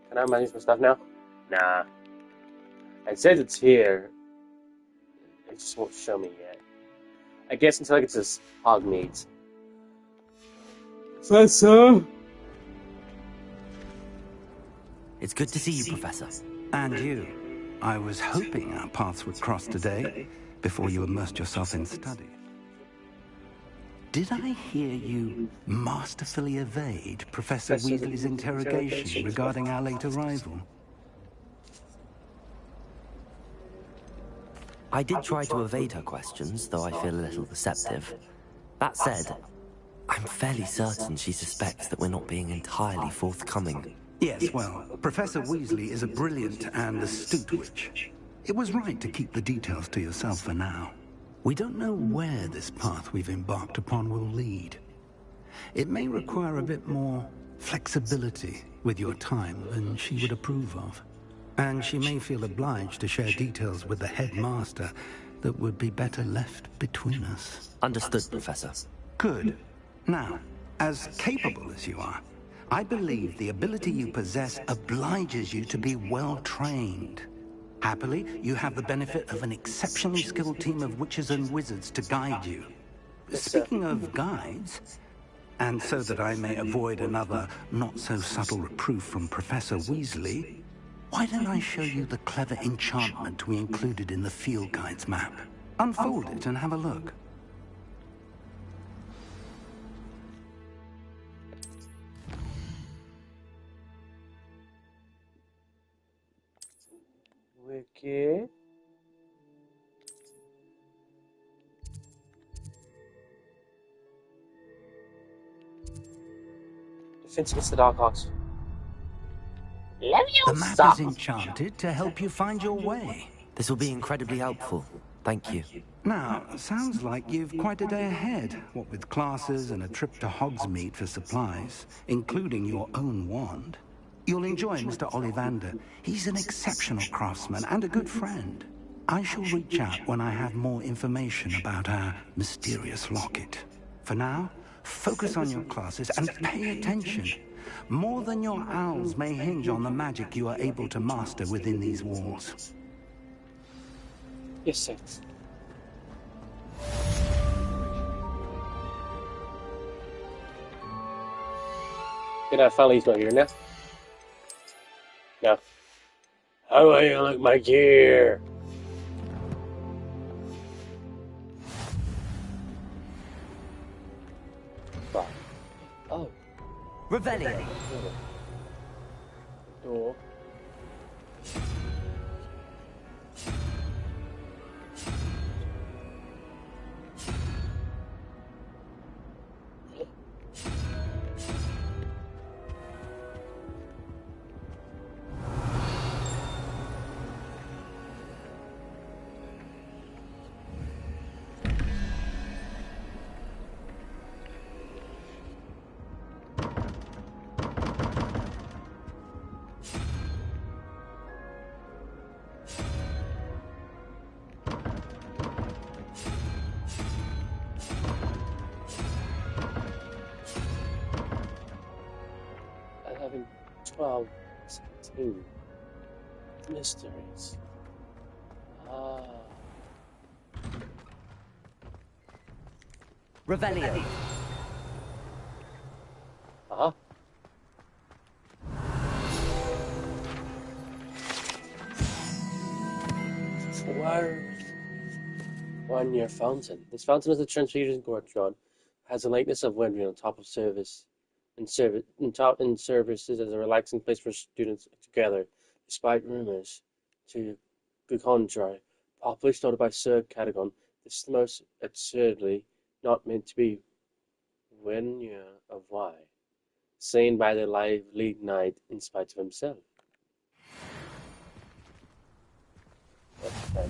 Can I manage my stuff now? Nah. It says it's here. It just won't show me yet. I guess until I get to Hogmeade. Professor! It's good to see you, Professor. And you. I was hoping our paths would cross today, before you immersed yourself in study. Did I hear you masterfully evade Professor Weasley's interrogation regarding our late arrival? I did try to evade her questions, though I feel a little deceptive. That said, I'm fairly certain she suspects that we're not being entirely forthcoming. Yes, well, Professor Weasley is a brilliant and astute witch. It was right to keep the details to yourself for now. We don't know where this path we've embarked upon will lead. It may require a bit more flexibility with your time than she would approve of. And she may feel obliged to share details with the headmaster that would be better left between us. Understood, Professor. Good. Now, as capable as you are, I believe the ability you possess obliges you to be well-trained. Happily, you have the benefit of an exceptionally skilled team of witches and wizards to guide you. Speaking of guides, and so that I may avoid another not-so-subtle reproof from Professor Weasley, why don't I show you the clever enchantment we included in the field guide's map? Unfold it and have a look. Wicked. Defense against the Darkhawks. The map is enchanted to help you find your way. This will be incredibly helpful. Thank you. Now, sounds like you've quite a day ahead, what with classes and a trip to Hogsmeade for supplies, including your own wand. You'll enjoy Mr. Ollivander. He's an exceptional craftsman and a good friend. I shall reach out when I have more information about our mysterious locket. For now, focus on your classes and pay attention. More than your owls may hinge on the magic you are able to master within these walls. Yes, sir. Good, I finally got here now. Now, how do I unlock my gear? Oh. Revelio. Door. Having 12, 16 mysteries. Revelio. Uh-huh. One-year fountain. This fountain is a transfusion gorgon. Has the likeness of Wendry on top of surface. taught in services as a relaxing place for students to gather, despite rumors to the contrary. Popularly started by Sir Cadogan, this is the most absurdly not meant to be venue of why, slain by the lively knight in spite of himself. Okay.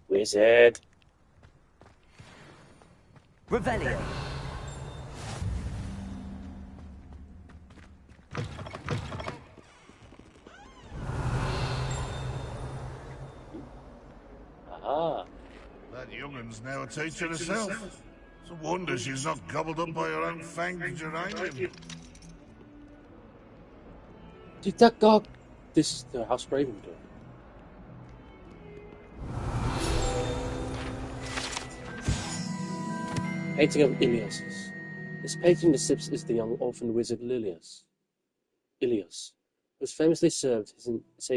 Wizard. Revelio. Ah. That young'un's now a teacher herself. It's a wonder she's not gobbled up by her own fanged geranium. Did that dog... This is the House Raven door. Painting of Ilias's. This painting depicts is the young orphan wizard Ilias, who famously saved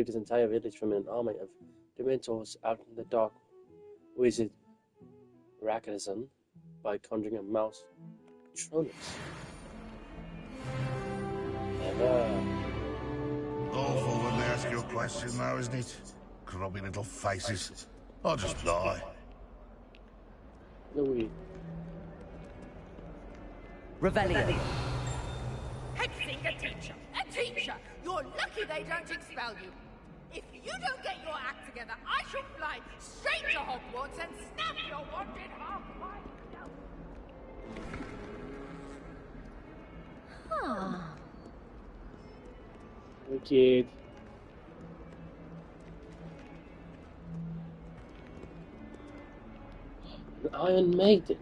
his entire village from an army of Dementors out in the dark wizard Rakazan by conjuring a mouse Tronus. Awful when they ask you a question now, isn't it? Grubby little faces. I'll just lie. Louis. Revelio. Hexing a teacher! A teacher! You're lucky they don't expel you! If you don't get your act together, I shall fly straight to Hogwarts and snap your wand in half myself! Huh. Wicked. An Iron Maiden.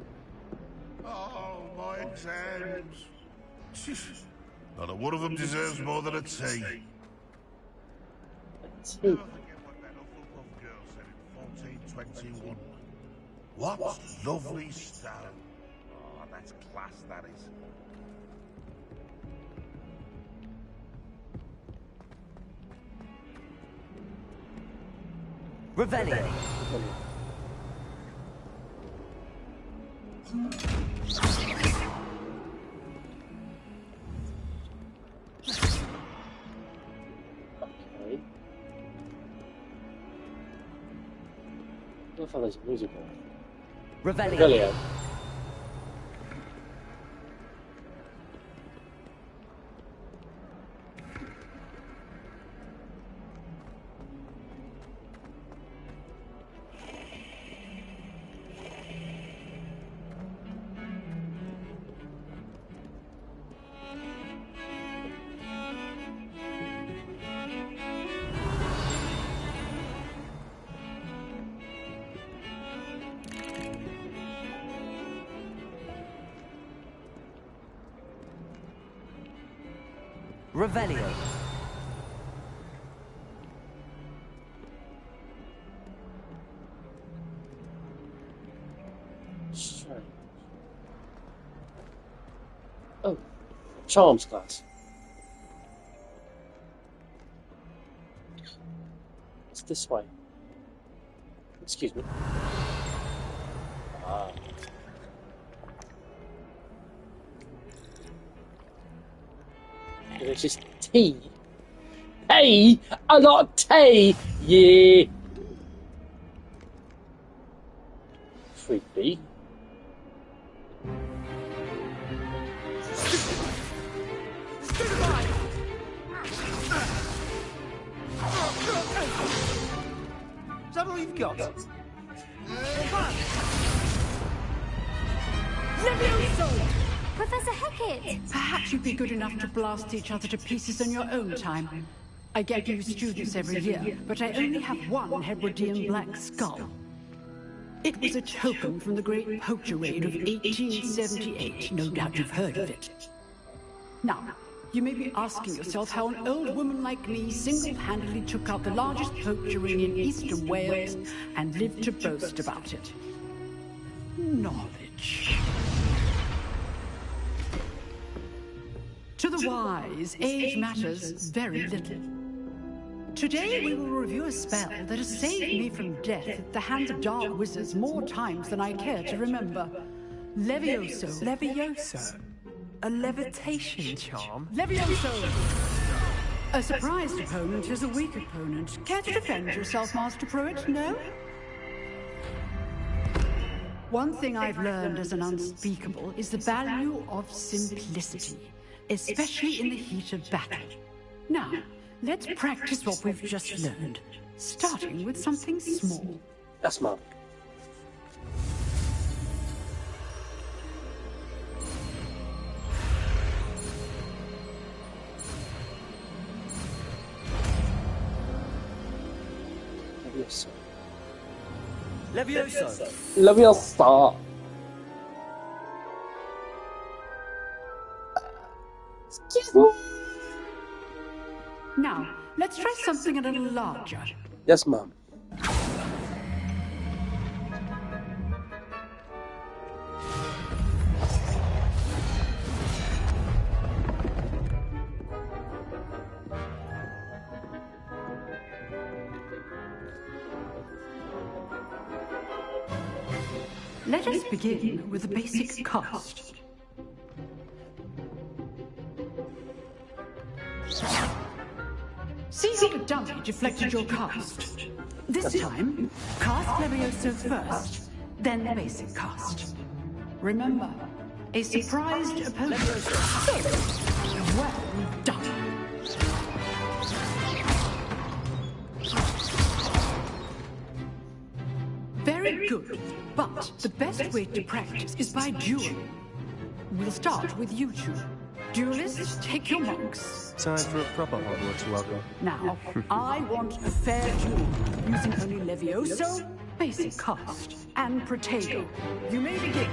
Oh, my exams. Not a one of them deserves more than a tea. A tea. Never forget what that Hufflepuff girl said in 1421. What lovely stone. Oh, that's class, that is. Revelio. Okay. I thought there's a musical. Revelio. Revelio. Strange. Oh, charms class. It's this way. Excuse me. Ah. It's just tea. Hey, a lot of tea. Yeah. Creepy. Is that all you've got? Professor Hecat! Perhaps you'd be good enough to blast each other to pieces on your own time. I get new students every year, but I only have one Hebridean black skull. It was a token from the Great Poacher Raid of 1878. No doubt you've heard of it. Now, you may be asking yourself how an old woman like me single-handedly took out the largest poacher ring in eastern Wales and lived to boast about it. Knowledge. To the wise, age matters very little. Today we will review a spell that has saved me from death at the hands of dark wizards more times than I care to remember. Levioso. Levioso? A levitation charm? Levioso! A surprised opponent is a weak opponent. Care to defend yourself, Master Pruitt? No? One thing I've learned as an unspeakable is the value of simplicity, especially in the heat of battle. Now, let's practice what we've just learned, starting with something small. Yes, Mom. Levioso! Leviosa. Excuse me. Now, let's try something a little larger. Yes, Mom. Let us begin with the basic cast. See how the dummy deflected your cast. This time, cast Levioso first, then the basic cast. Remember, a surprised opponent. Well done. Very good, but the best way to practice is by dueling. We'll start with you two. Duelists, take your marks. Time for a proper Hogwarts welcome. Now, I want a fair duel, using only Levioso, basic cast, and Protego. You may begin.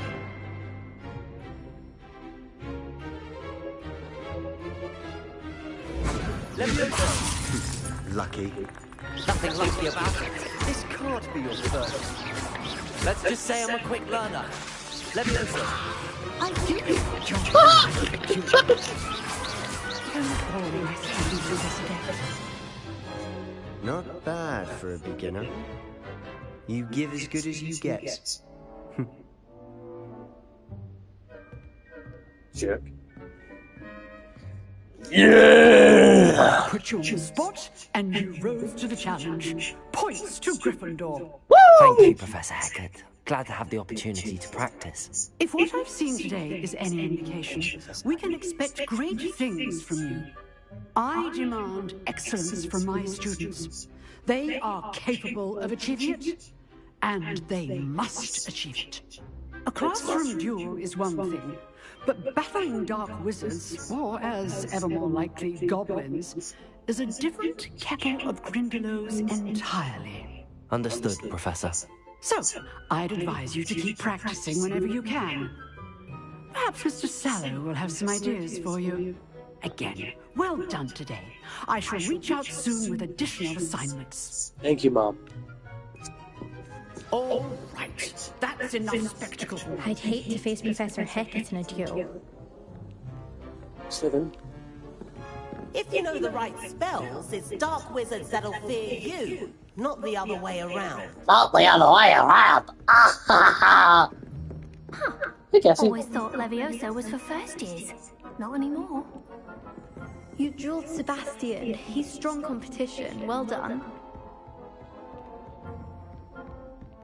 Levioso! Lucky. Nothing lucky about it. This can't be your first. Let's just say I'm a quick learner. Levioso. I do. Not bad for a beginner. You give as good as you get. Jerk. Yeah! Put you on the spot, and you rose to the challenge. Points to Gryffindor. Woo! Thank you, Professor Hecat. Glad to have the opportunity to practice. If what I've seen today is any indication, we can expect great things from you. I demand excellence from my students. They are capable of achieving it, and they must achieve it. A classroom duel is one thing, but battling dark wizards, or as ever more likely, goblins, is a different kettle of Grindylows entirely. Understood, Professor. So, I'd advise you to keep practicing whenever you can. Perhaps Mr. Sallow will have some ideas for you. Again, well done today. I shall reach out soon with additional assignments. Thank you, Mom. All right, that's enough spectacle. I'd hate to face Professor Hecat in a duel. Slytherin. If you know the right spells, it's dark wizards that'll fear you, not the other way around. Not the other way around. Ah ha ha. Always thought Levioso was for first years. Not anymore. You dueled Sebastian. He's strong competition. Well done.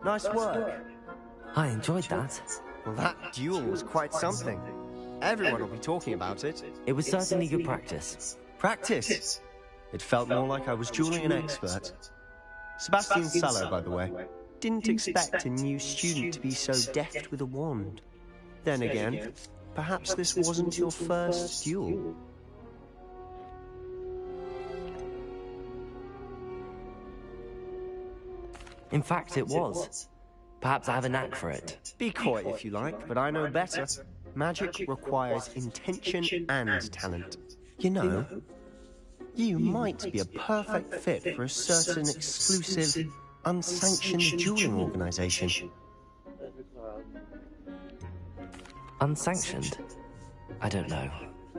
Nice work. I enjoyed that. Well, that duel was quite something. Everyone will be talking about it. It was certainly good practice. Practice? It felt more like I was dueling an expert. Sebastian Sallow, by the way. Didn't expect a new student to be so deft with a wand. Then again, perhaps this wasn't your first duel. In fact, it was. Perhaps I have a knack for it. Be coy if you like, but I know better. Magic requires intention and talent. You know, you might be a perfect fit for a certain exclusive, unsanctioned dueling organization. Unsanctioned? I don't know.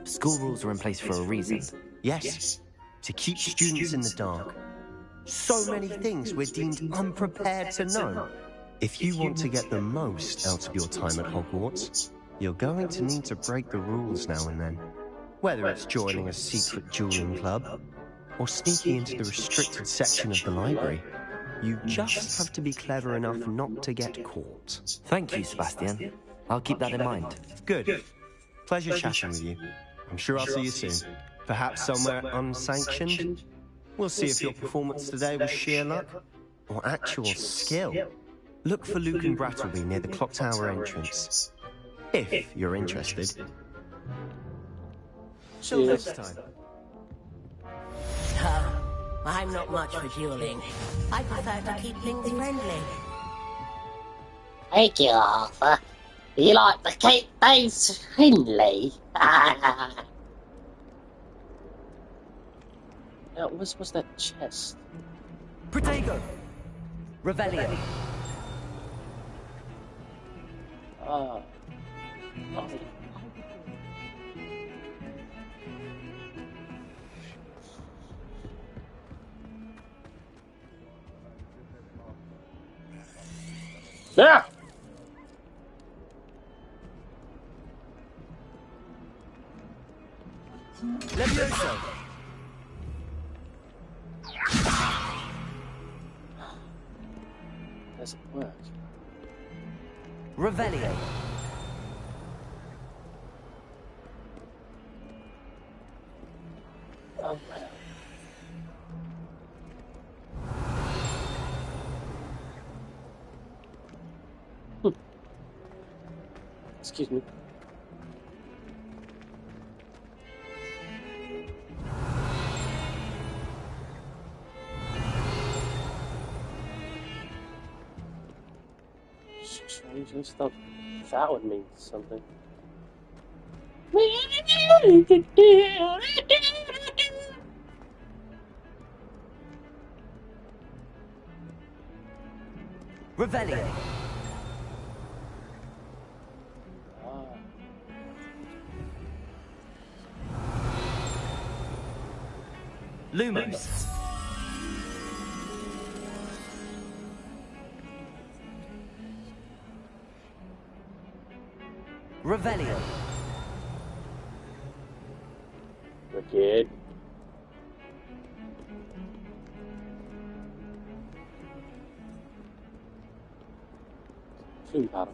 School rules are in place for a reason. Yes, to keep students in the dark. So many things we're deemed unprepared to know. If you want to get the most out of your time at Hogwarts, you're going to need to break the rules now and then. Whether it's joining a secret dueling club, or sneaking into the restricted section of the library, you just have to be clever enough not to get caught. Thank you, Sebastian. I'll keep that in mind. Good. Pleasure chatting with you. I'm sure I'll see you soon. Perhaps somewhere unsanctioned? We'll see if your performance today was sheer luck or actual skill. Look for Luke and Brattleby near the clock tower entrance, if you're interested. Till next time. I'm not much for dueling. I prefer to keep things friendly. Thank you, Arthur. You like to keep things friendly. Now, what's that chest? Protego! Revelio! Ah. Yeah! Levioso! Does it work? Revelio! Oh, well. Excuse me. Strangely stuff. That would mean something. Revelio! Lumos! Revelio! Wicked. Food powder.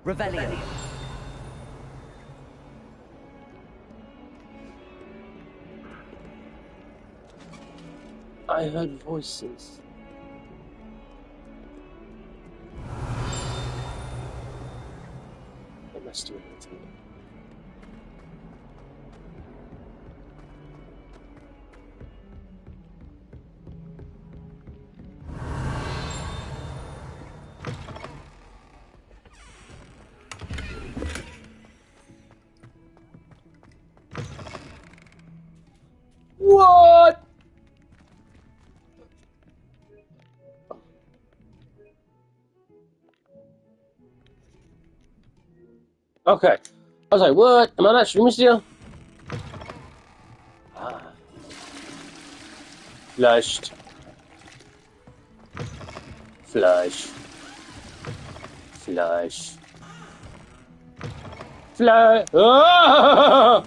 Revelio! I heard voices. It must have been something. What? Okay. I was like, what? Am I not streaming still? Ah. Flushed. Flush. Flush. Flush. Ah!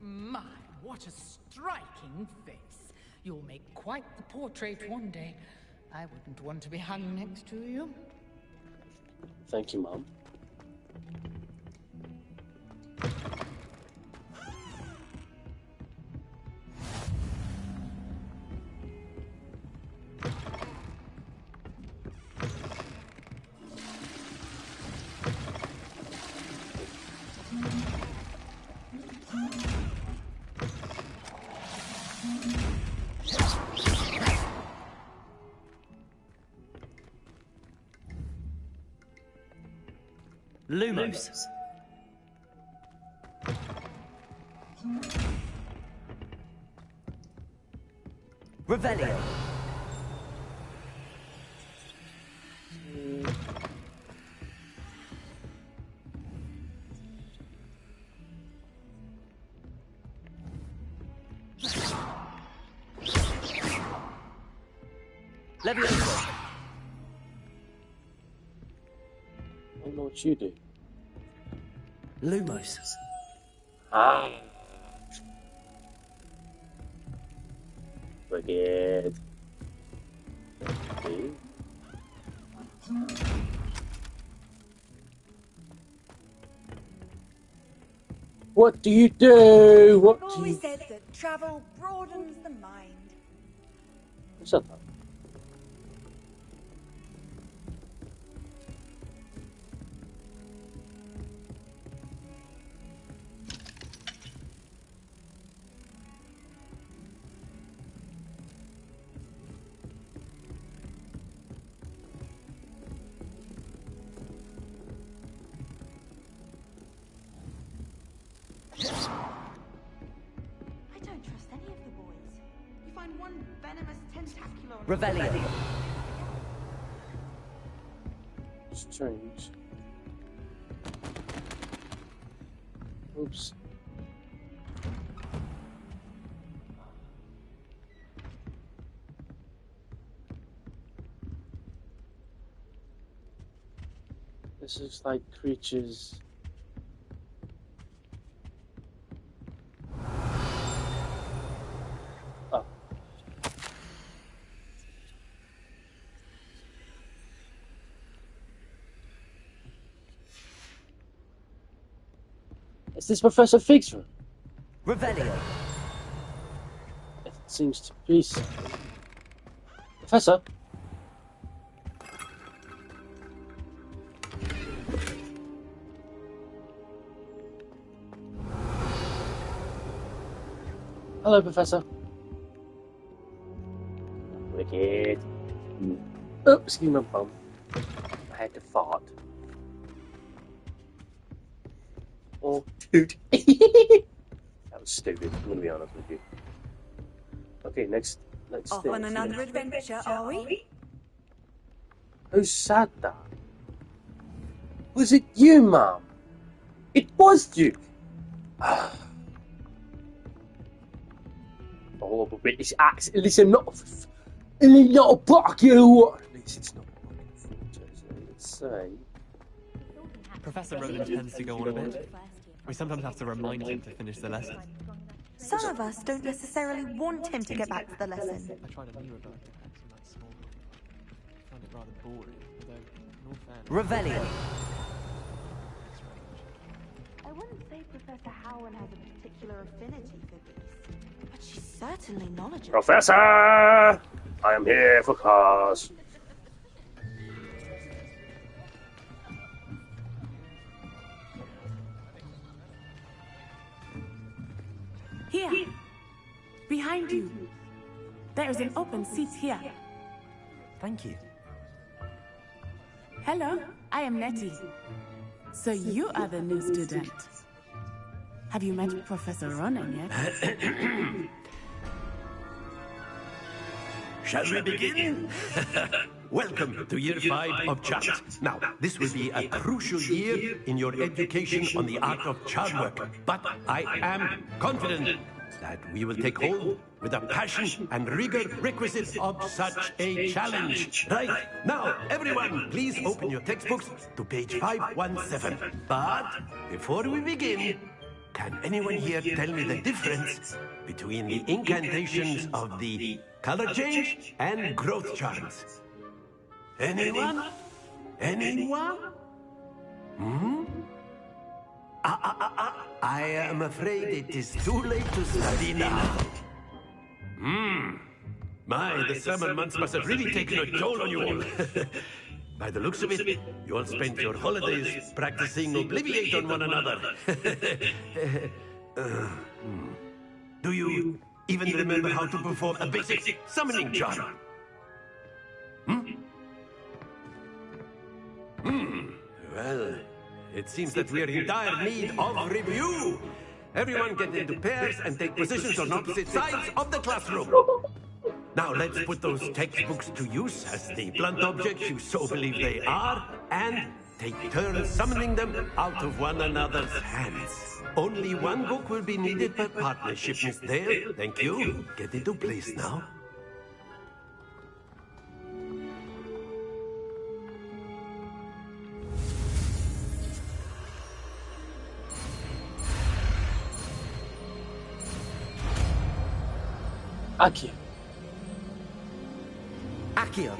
My, what a striking face. You'll make quite the portrait one day. I wouldn't want to be hung next to you. Thank you, Mom. Lumos. Revelio. Levioso. I don't know what you do. Lumos. Ah. Wicked. Okay. What do you do? What I've do always you... said that travel broadens the mind. Shut up. I don't trust any of the boys. You find one venomous tentacular. Revelio. Strange. Oops. This looks like creatures. Oh. Is this Professor Fig's room? Revelio. It seems to be so. Professor? Hello, Professor. Wicked. Oops, excuse my bum. I had to fart. Oh, dude. That was stupid, I'm gonna be honest with you. Okay, next Off thing. on another adventure, are we? Who said that? Was it you, Mum? It was you! Oh, but British accent. Listen, not a buck, you know what? At least it's not a fucking fortress, let's say. Professor Roland tends to go on a bit. We sometimes have to remind him to finish the lesson. Some of us don't necessarily want him to get back to the lesson. I tried a new rebellion text in that small group. I found it rather boring, although, in all fairness... Revelio. I wouldn't say Professor Howard has a particular affinity for beasts, but she's certainly knowledgeable. Professor! I am here for class. Here. Behind you. There is an open seat here. Thank you. Hello, I am Nettie. So you are the new student. Have you met Professor Ronan yet? Shall we begin? Welcome to Year 5 of Chant. Now, this will be a crucial year in your education on the art of charm work, but I am confident that we will take hold with the passion and rigor requisite of such a challenge. Right, now, everyone, please open your textbooks to page 517. But before we begin, can anyone here tell me the difference between the incantations of the color change and growth charms? Anyone? Anyone? Hmm? I am afraid it is too late to study now. My, the summer months must have really taken a toll on you all. By the looks of it, you all spent your holidays practicing Obliviate on one another. Do you even remember how to perform a basic summoning charm? Well, It seems that we are in dire need of review. Everyone get into pairs and take positions on opposite sides of the classroom. Now let's put those textbooks to use as the blunt objects you so believe they are, and take turns summoning them out of one another's hands. Only one book will be needed per partnership, Miss Dale. Thank you. Get into place now. Accio. Accio.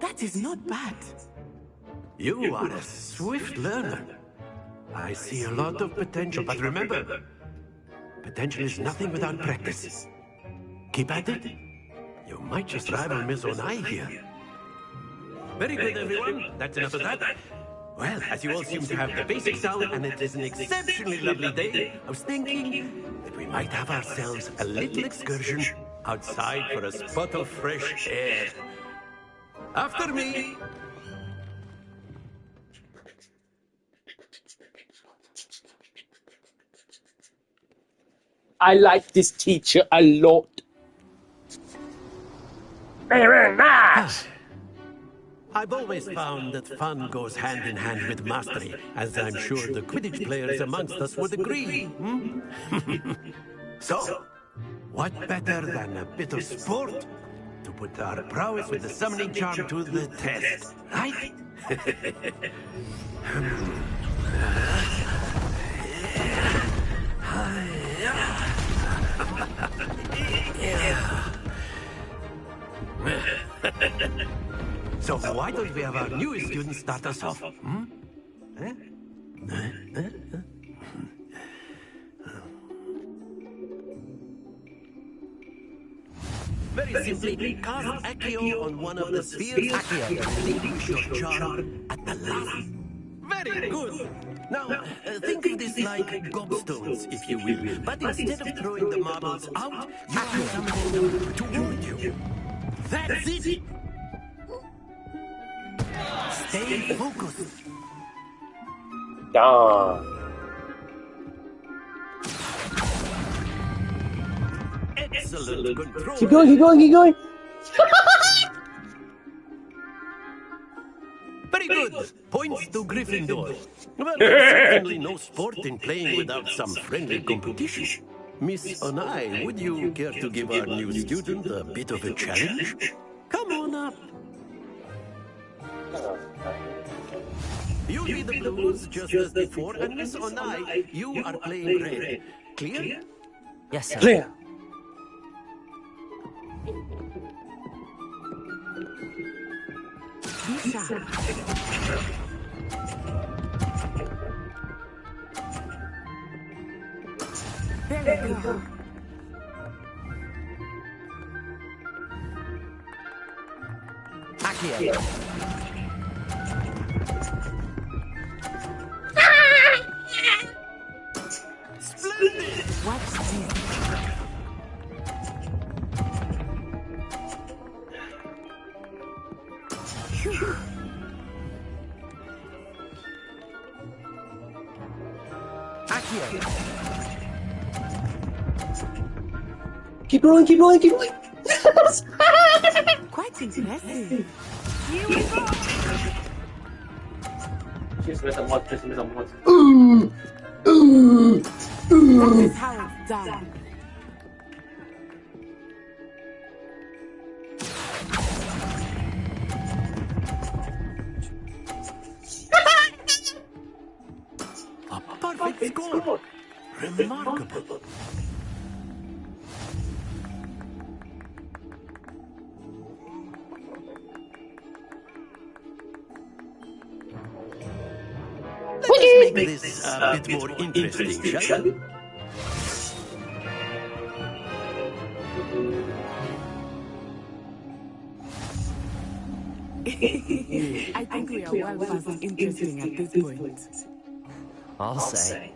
That is not bad. You are a swift learner. I see a lot of potential, but remember, potential is nothing without practice. Keep at it. You might just rival Miss Onai here. Very good, everyone. That's enough of that. Well, as you all seem to have the basics down, and it is an exceptionally lovely day, I was thinking that we might have ourselves a little excursion outside for a spot of fresh air. After me! I like this teacher a lot. Very nice! I've always found that fun goes hand in hand with mastery, as I'm sure the Quidditch players amongst us would agree. Hmm? So, what better than a bit of sport to put our prowess with the summoning charm to the test, right? So why don't we have our newest student start us off? Hmm? Very simply, cast Accio on one of the spheres and relinquish your charm at the last. Very good. Now, think of this like gobstones, if you will. But instead of throwing the marbles out, you are summoning them toward you. That's it! Stay focused. Darn. Excellent control. Keep going, keep going, keep going. Very good. Points to Gryffindor. Well, there's certainly no sport in playing without some friendly competition. Miss Onai, would you care to give our new student a bit of a challenge? Come on up. You'll be the blues just as before, and Miss Onai, you are playing red. Clear? Yes, sir. Clear. There we go. Accio. Splendid! What's this? Accio. Keep rolling, keep rolling, keep rolling. Quite impressive. Just miss a mod, just miss a mod. That is how it's done. A perfect score. Remarkable. Let's make this a bit more interesting, shall we? I think we are well past interesting at this point. I'll say.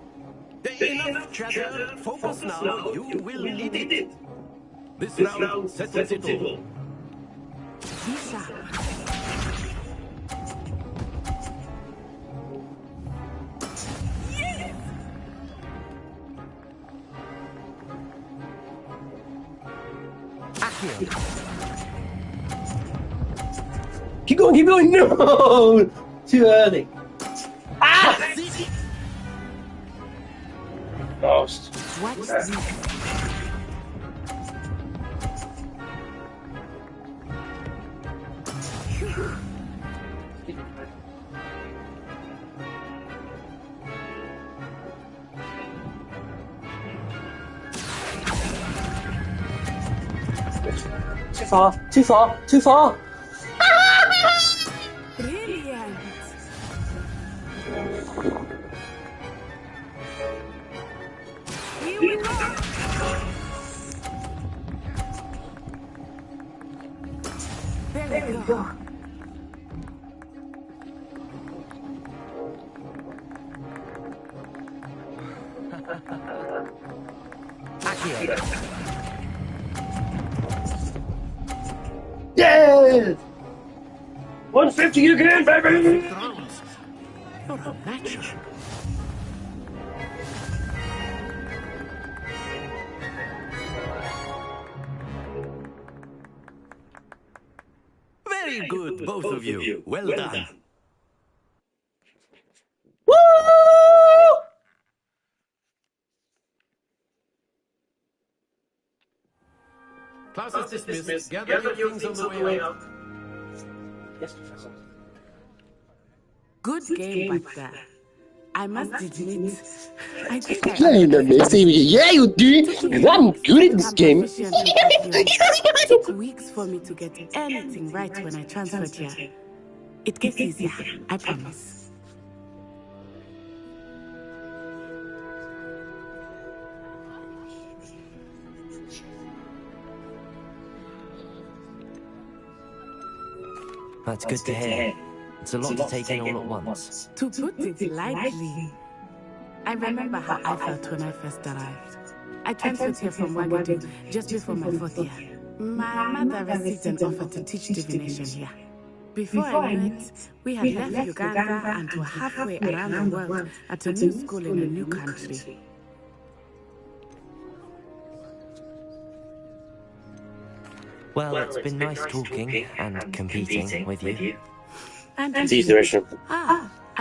Enough chatter. Focus now. You will need it. This round settles it all. Lisa. Keep going, keep going! No! Too early. Ah! Lost. Watch this. Too far, too far, too far! Brilliant. Here we go. There we go. Yeah! 150 again, baby! You're a natural. Very good, both of you. Well done. Woo! Class is dismissed. Gather your things on the way out. Yes, Professor. Good game back there. I must admit, I think I Yeah, you do! Because I'm good at this game. It took weeks for me to get anything right when I transferred here. It gets easier, I promise. That's good to hear. It's a lot to take in all at once. To put it lightly, I remember how I felt when I first arrived. I transferred here from Wagadu just before my 4th year. My mother received an offer to teach divination here. Before I knew it, we had left Uganda and were halfway around the world at a new school in a new country. Well, it's been nice talking and competing with you. And I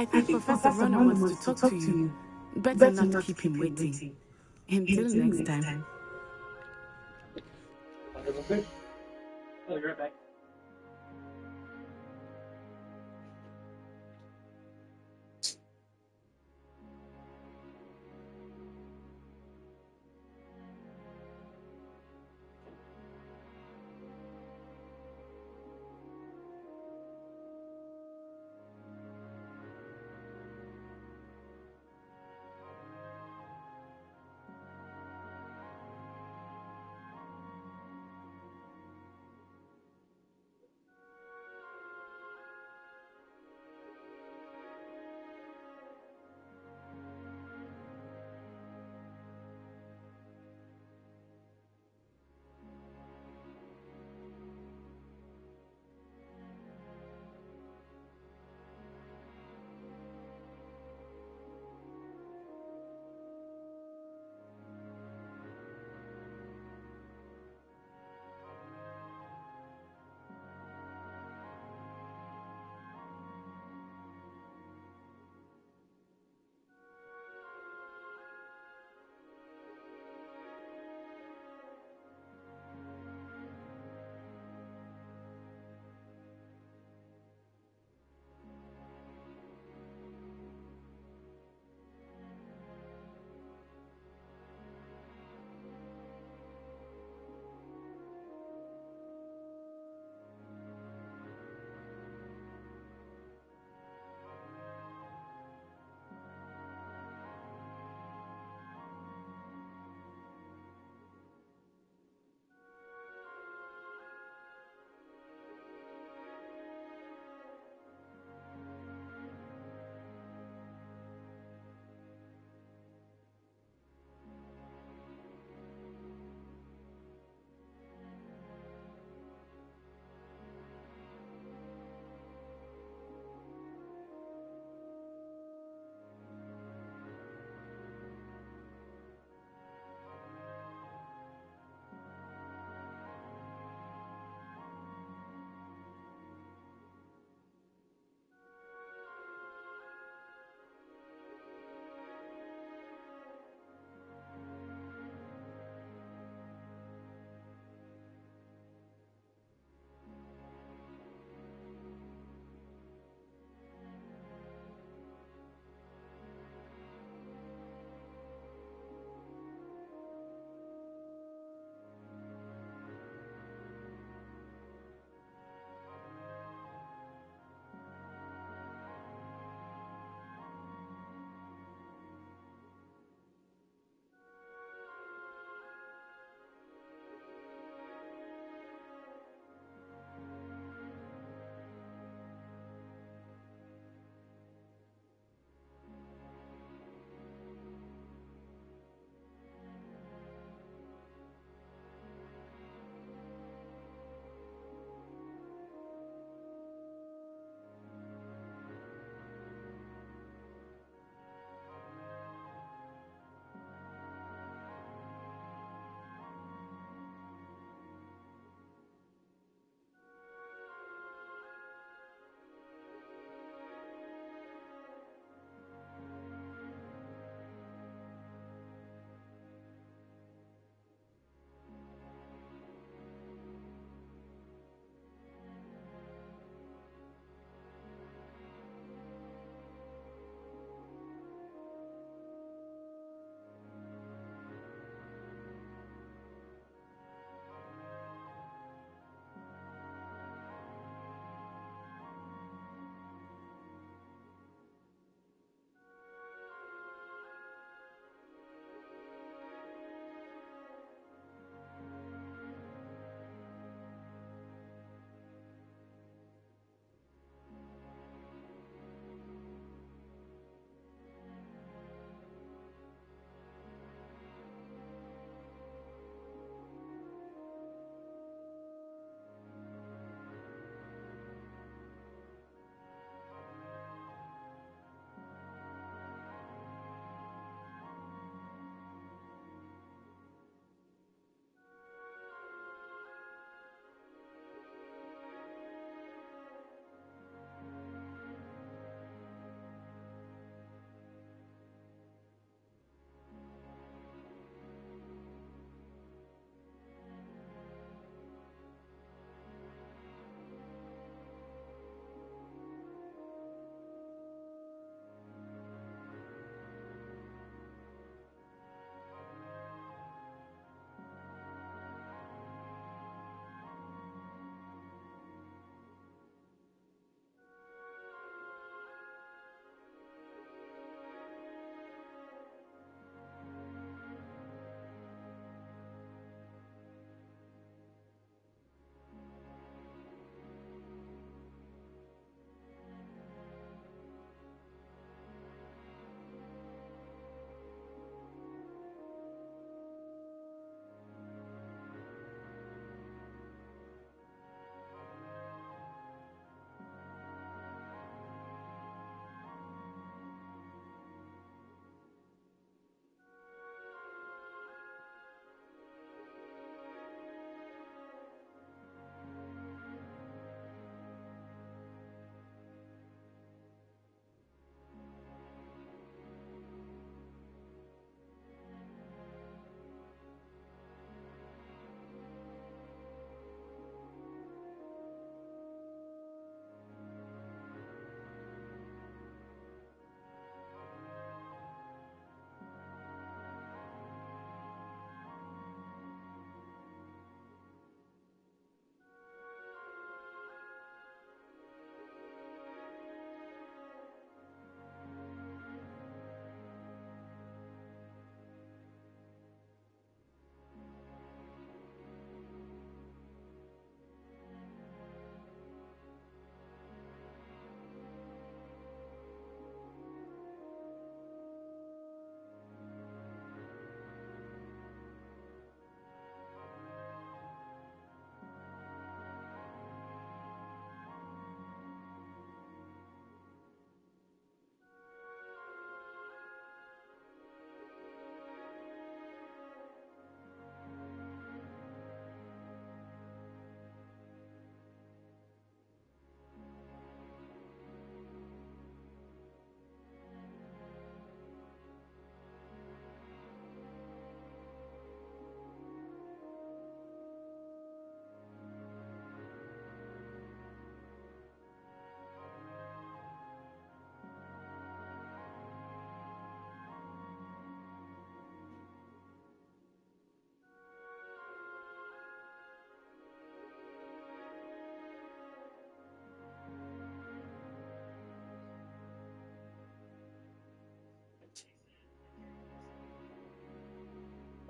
think Professor Runner wants to talk to you. Better not keep him waiting. Until next time. I'll be right back.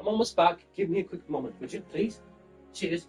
I'm almost back. Give me a quick moment, would you, please? Cheers.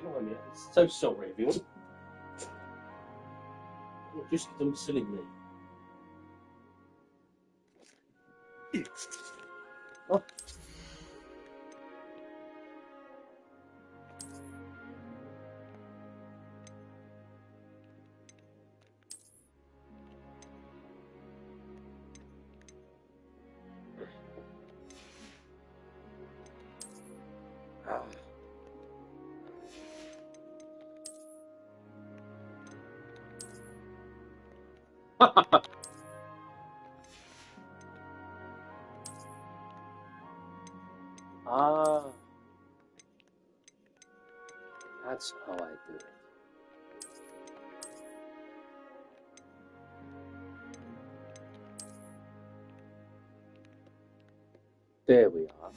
Come on, yeah. So sorry, everyone. You're just dumb silly me. Oh. Ah, that's how I do it. There we are.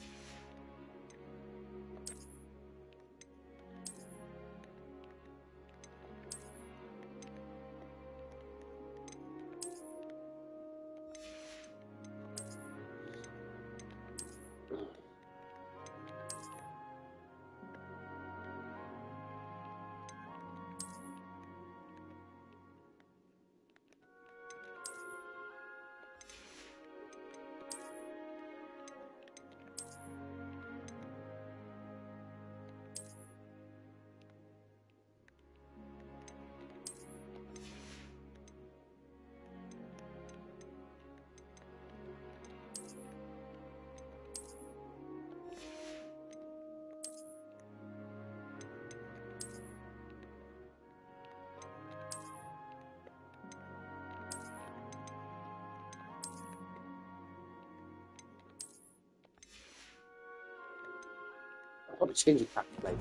I'll probably change it back later.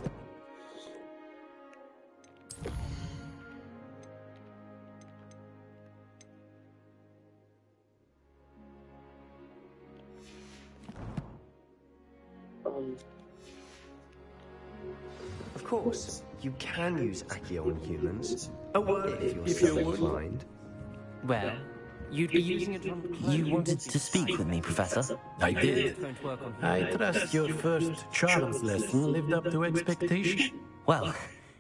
Of course, you can use Accio on humans. A word if you're so inclined. Well, you'd be using it on clothes. You wanted to speak with me, Professor? I did. I trust your first charms lesson lived up to expectation. Well,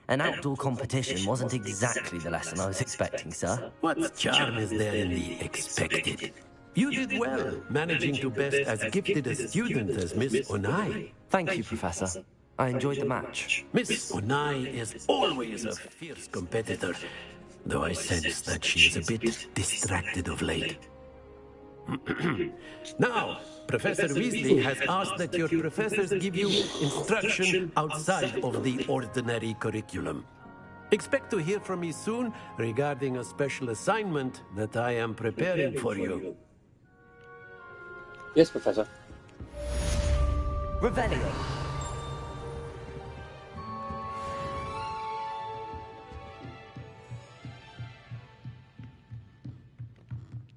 an outdoor competition wasn't exactly the lesson I was expecting, sir. What charm is there in the expected? You did well, managing to best as gifted a student as Miss Onai. Thank you, Professor. I enjoyed the match. Miss Onai is always a fierce competitor, though I sense that she is a bit distracted of late. Now, Professor Weasley has asked that your professors give you instruction outside of the ordinary curriculum. Expect to hear from me soon regarding a special assignment that I am preparing for you. Yes, Professor. Revelio.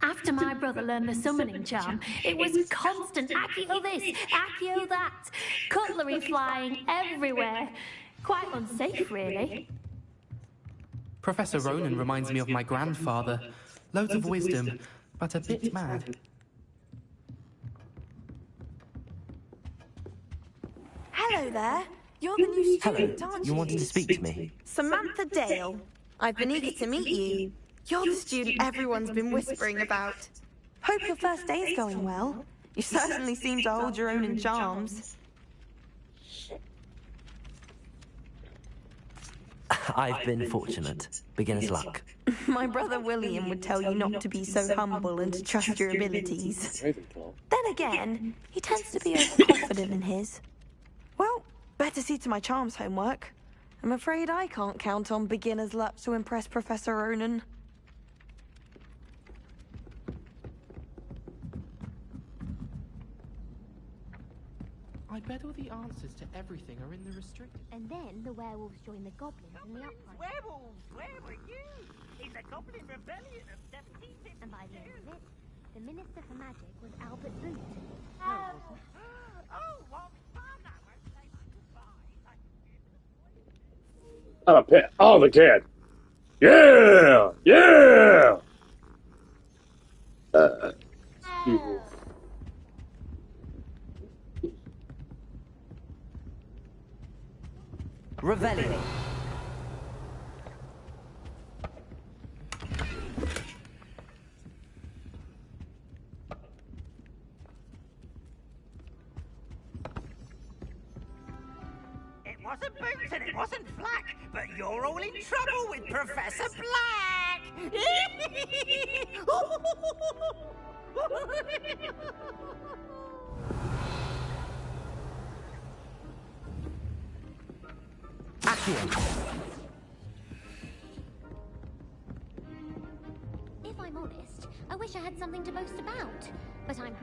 After my brother learned the summoning charm, it was constant Accio this, Accio that, cutlery flying everywhere. Quite unsafe, really. Professor Ronan reminds me of my grandfather. Loads of wisdom, but a bit mad. Hello there. You're the new student, Hello. aren't You wanted to speak to me? Samantha Dale. I've been eager to meet you. You're the student everyone's been whispering about. Hope your first day is going well. You certainly seem to hold your own in charms. I've been fortunate. Beginner's luck. My brother William would tell you not to be so humble and to trust your abilities. Then again, he tends to be overconfident in his. Well, better see to my charms homework. I'm afraid I can't count on beginner's luck to impress Professor Ronan. I bet all the answers to everything are in the restricted. And then the werewolves join the goblins in the upright. Werewolves, where were you? In the Goblin Rebellion of 1752. And by the end of it, the Minister for Magic was Albert Boot. Oh, what fun! I won't say my goodbyes. I'm a pet. Oh, the kid. Yeah! Yeah! Revelio. It wasn't Boots and it wasn't Black, but you're all in trouble with Professor Black! If I'm honest, I wish I had something to boast about. But I'm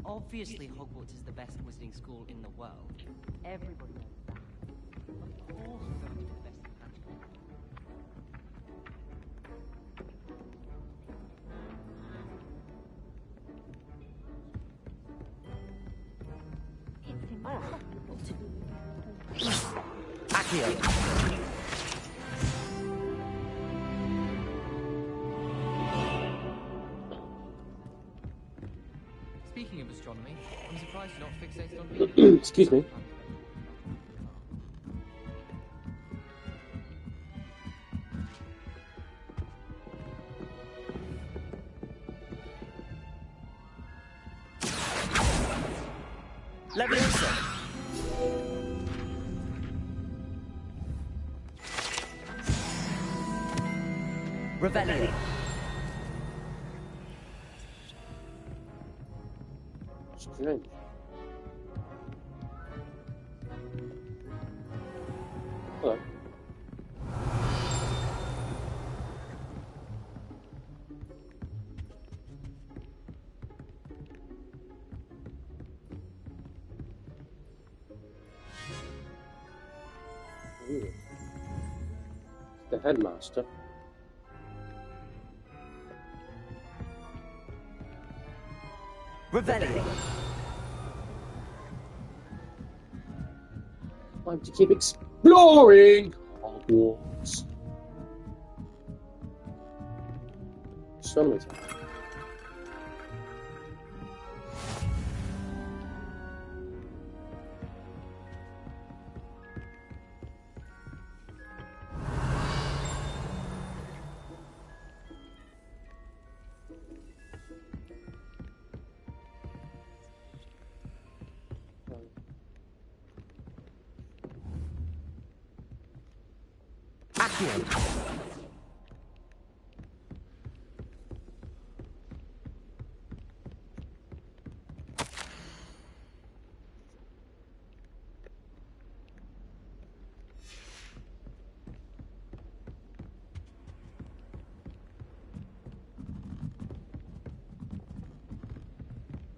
Obviously, Hogwarts is the best wizarding school in the world. Everybody knows that. Of course, we're going to be the best in magic. Accio. Speaking of astronomy, I'm surprised you're not fixated on Excuse me. Leviosa. Revelio. Strange. Hello. Ooh. The headmaster. Revelio. Time to keep exploring Hogwarts. Astronomy time.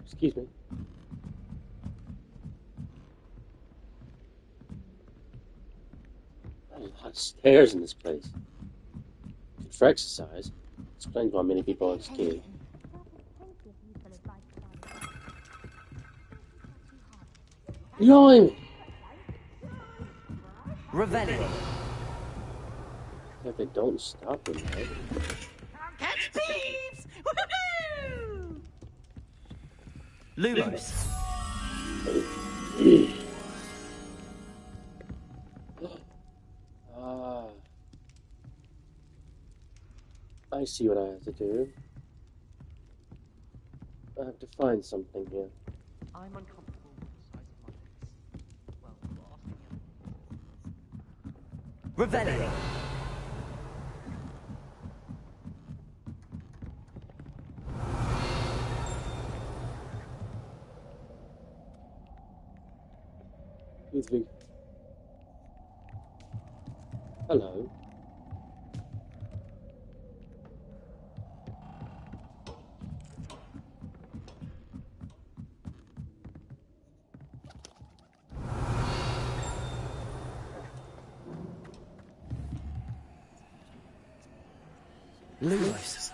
Excuse me. A lot of stairs in this place. Good for exercise. Explains why many people are scared. Lime! Revelio. If they don't stop them, right? Catch thieves! Woohoo! Lumos. I see what I have to do. I have to find something here. I'm uncomfortable with the size of my face. Well, you're asking Revelio. Ludwig. Hello. Lumos.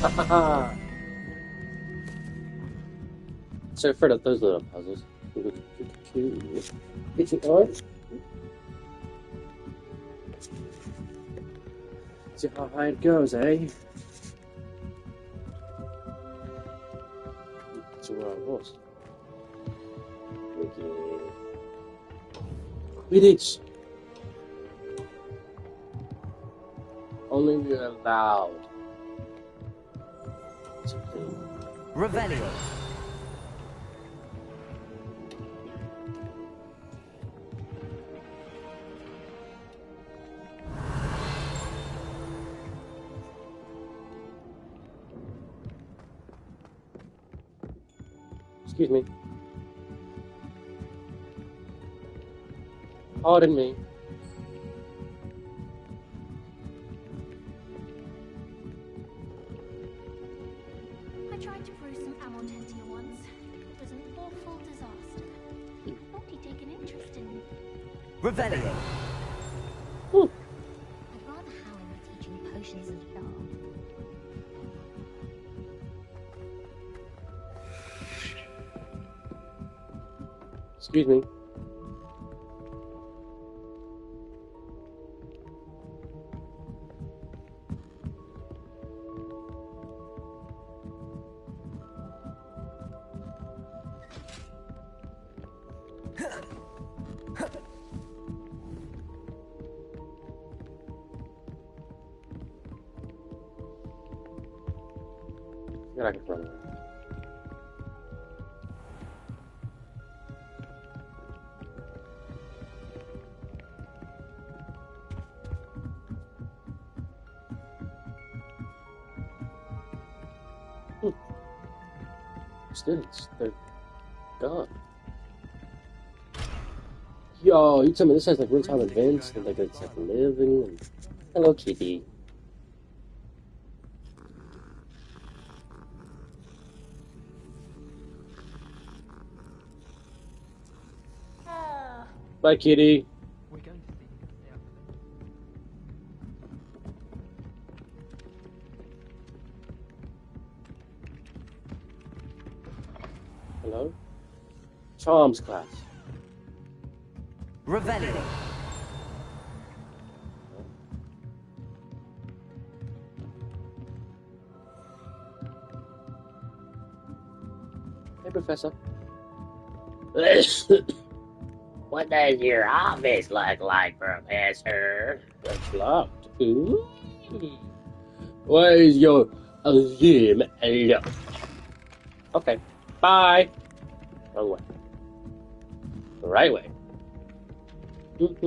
Hahaha! So afraid of those little puzzles. Alright. See how high it goes, eh? So where I was. Quidditch! Only we are allowed to play. Revelio. Excuse me. Pardon me. I tried to brew some amortentia once. It was an awful disaster. I thought he'd take an interest in me. Revelio. I'd rather Howard were teaching potions in the dark. Excuse me. Then I can run away. Students, they're gone. Yo, you tell me this has like real-time events and like it's like living and Hello, kitty. Bye, kitty. We're going to see stay up Hello? Charms class. Revelio. Hey, Professor. What does your office look like, Professor? It's locked. Ooh. Where's your Zoom look? Okay. Bye. Wrong way. Right way. Don't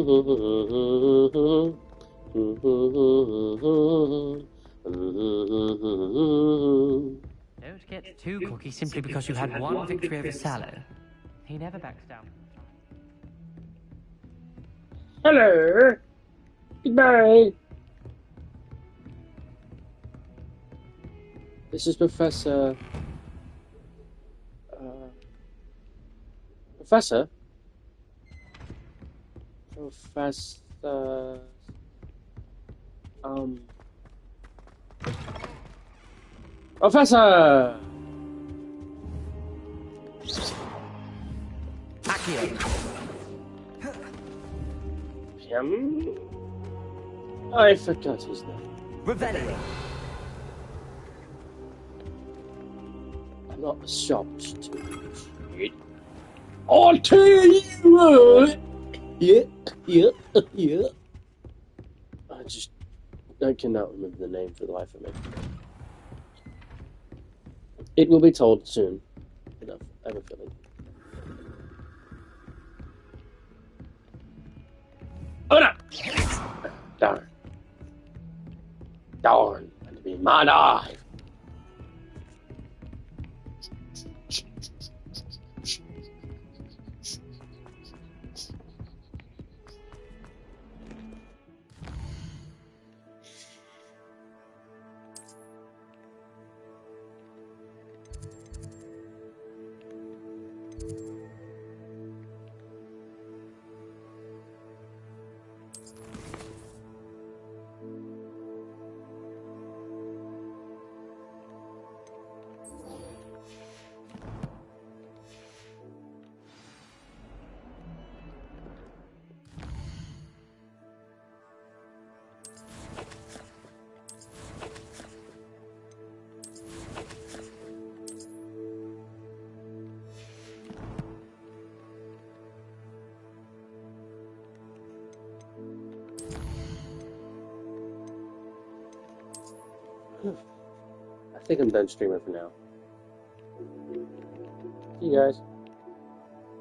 get too cocky simply because you had one victory over Sallow. He never backs down. Hello. Goodbye. This is Professor. Professor? Professor. Professor! Accio. I forgot his name. Revelio. I'm not shocked to it. I'll tell you what! Yeah. I cannot remember the name for the life of me. It will be told soon enough, I have a feeling. Oh no! Darn. And to be mine eye. I think I'm done streaming for now. See you guys.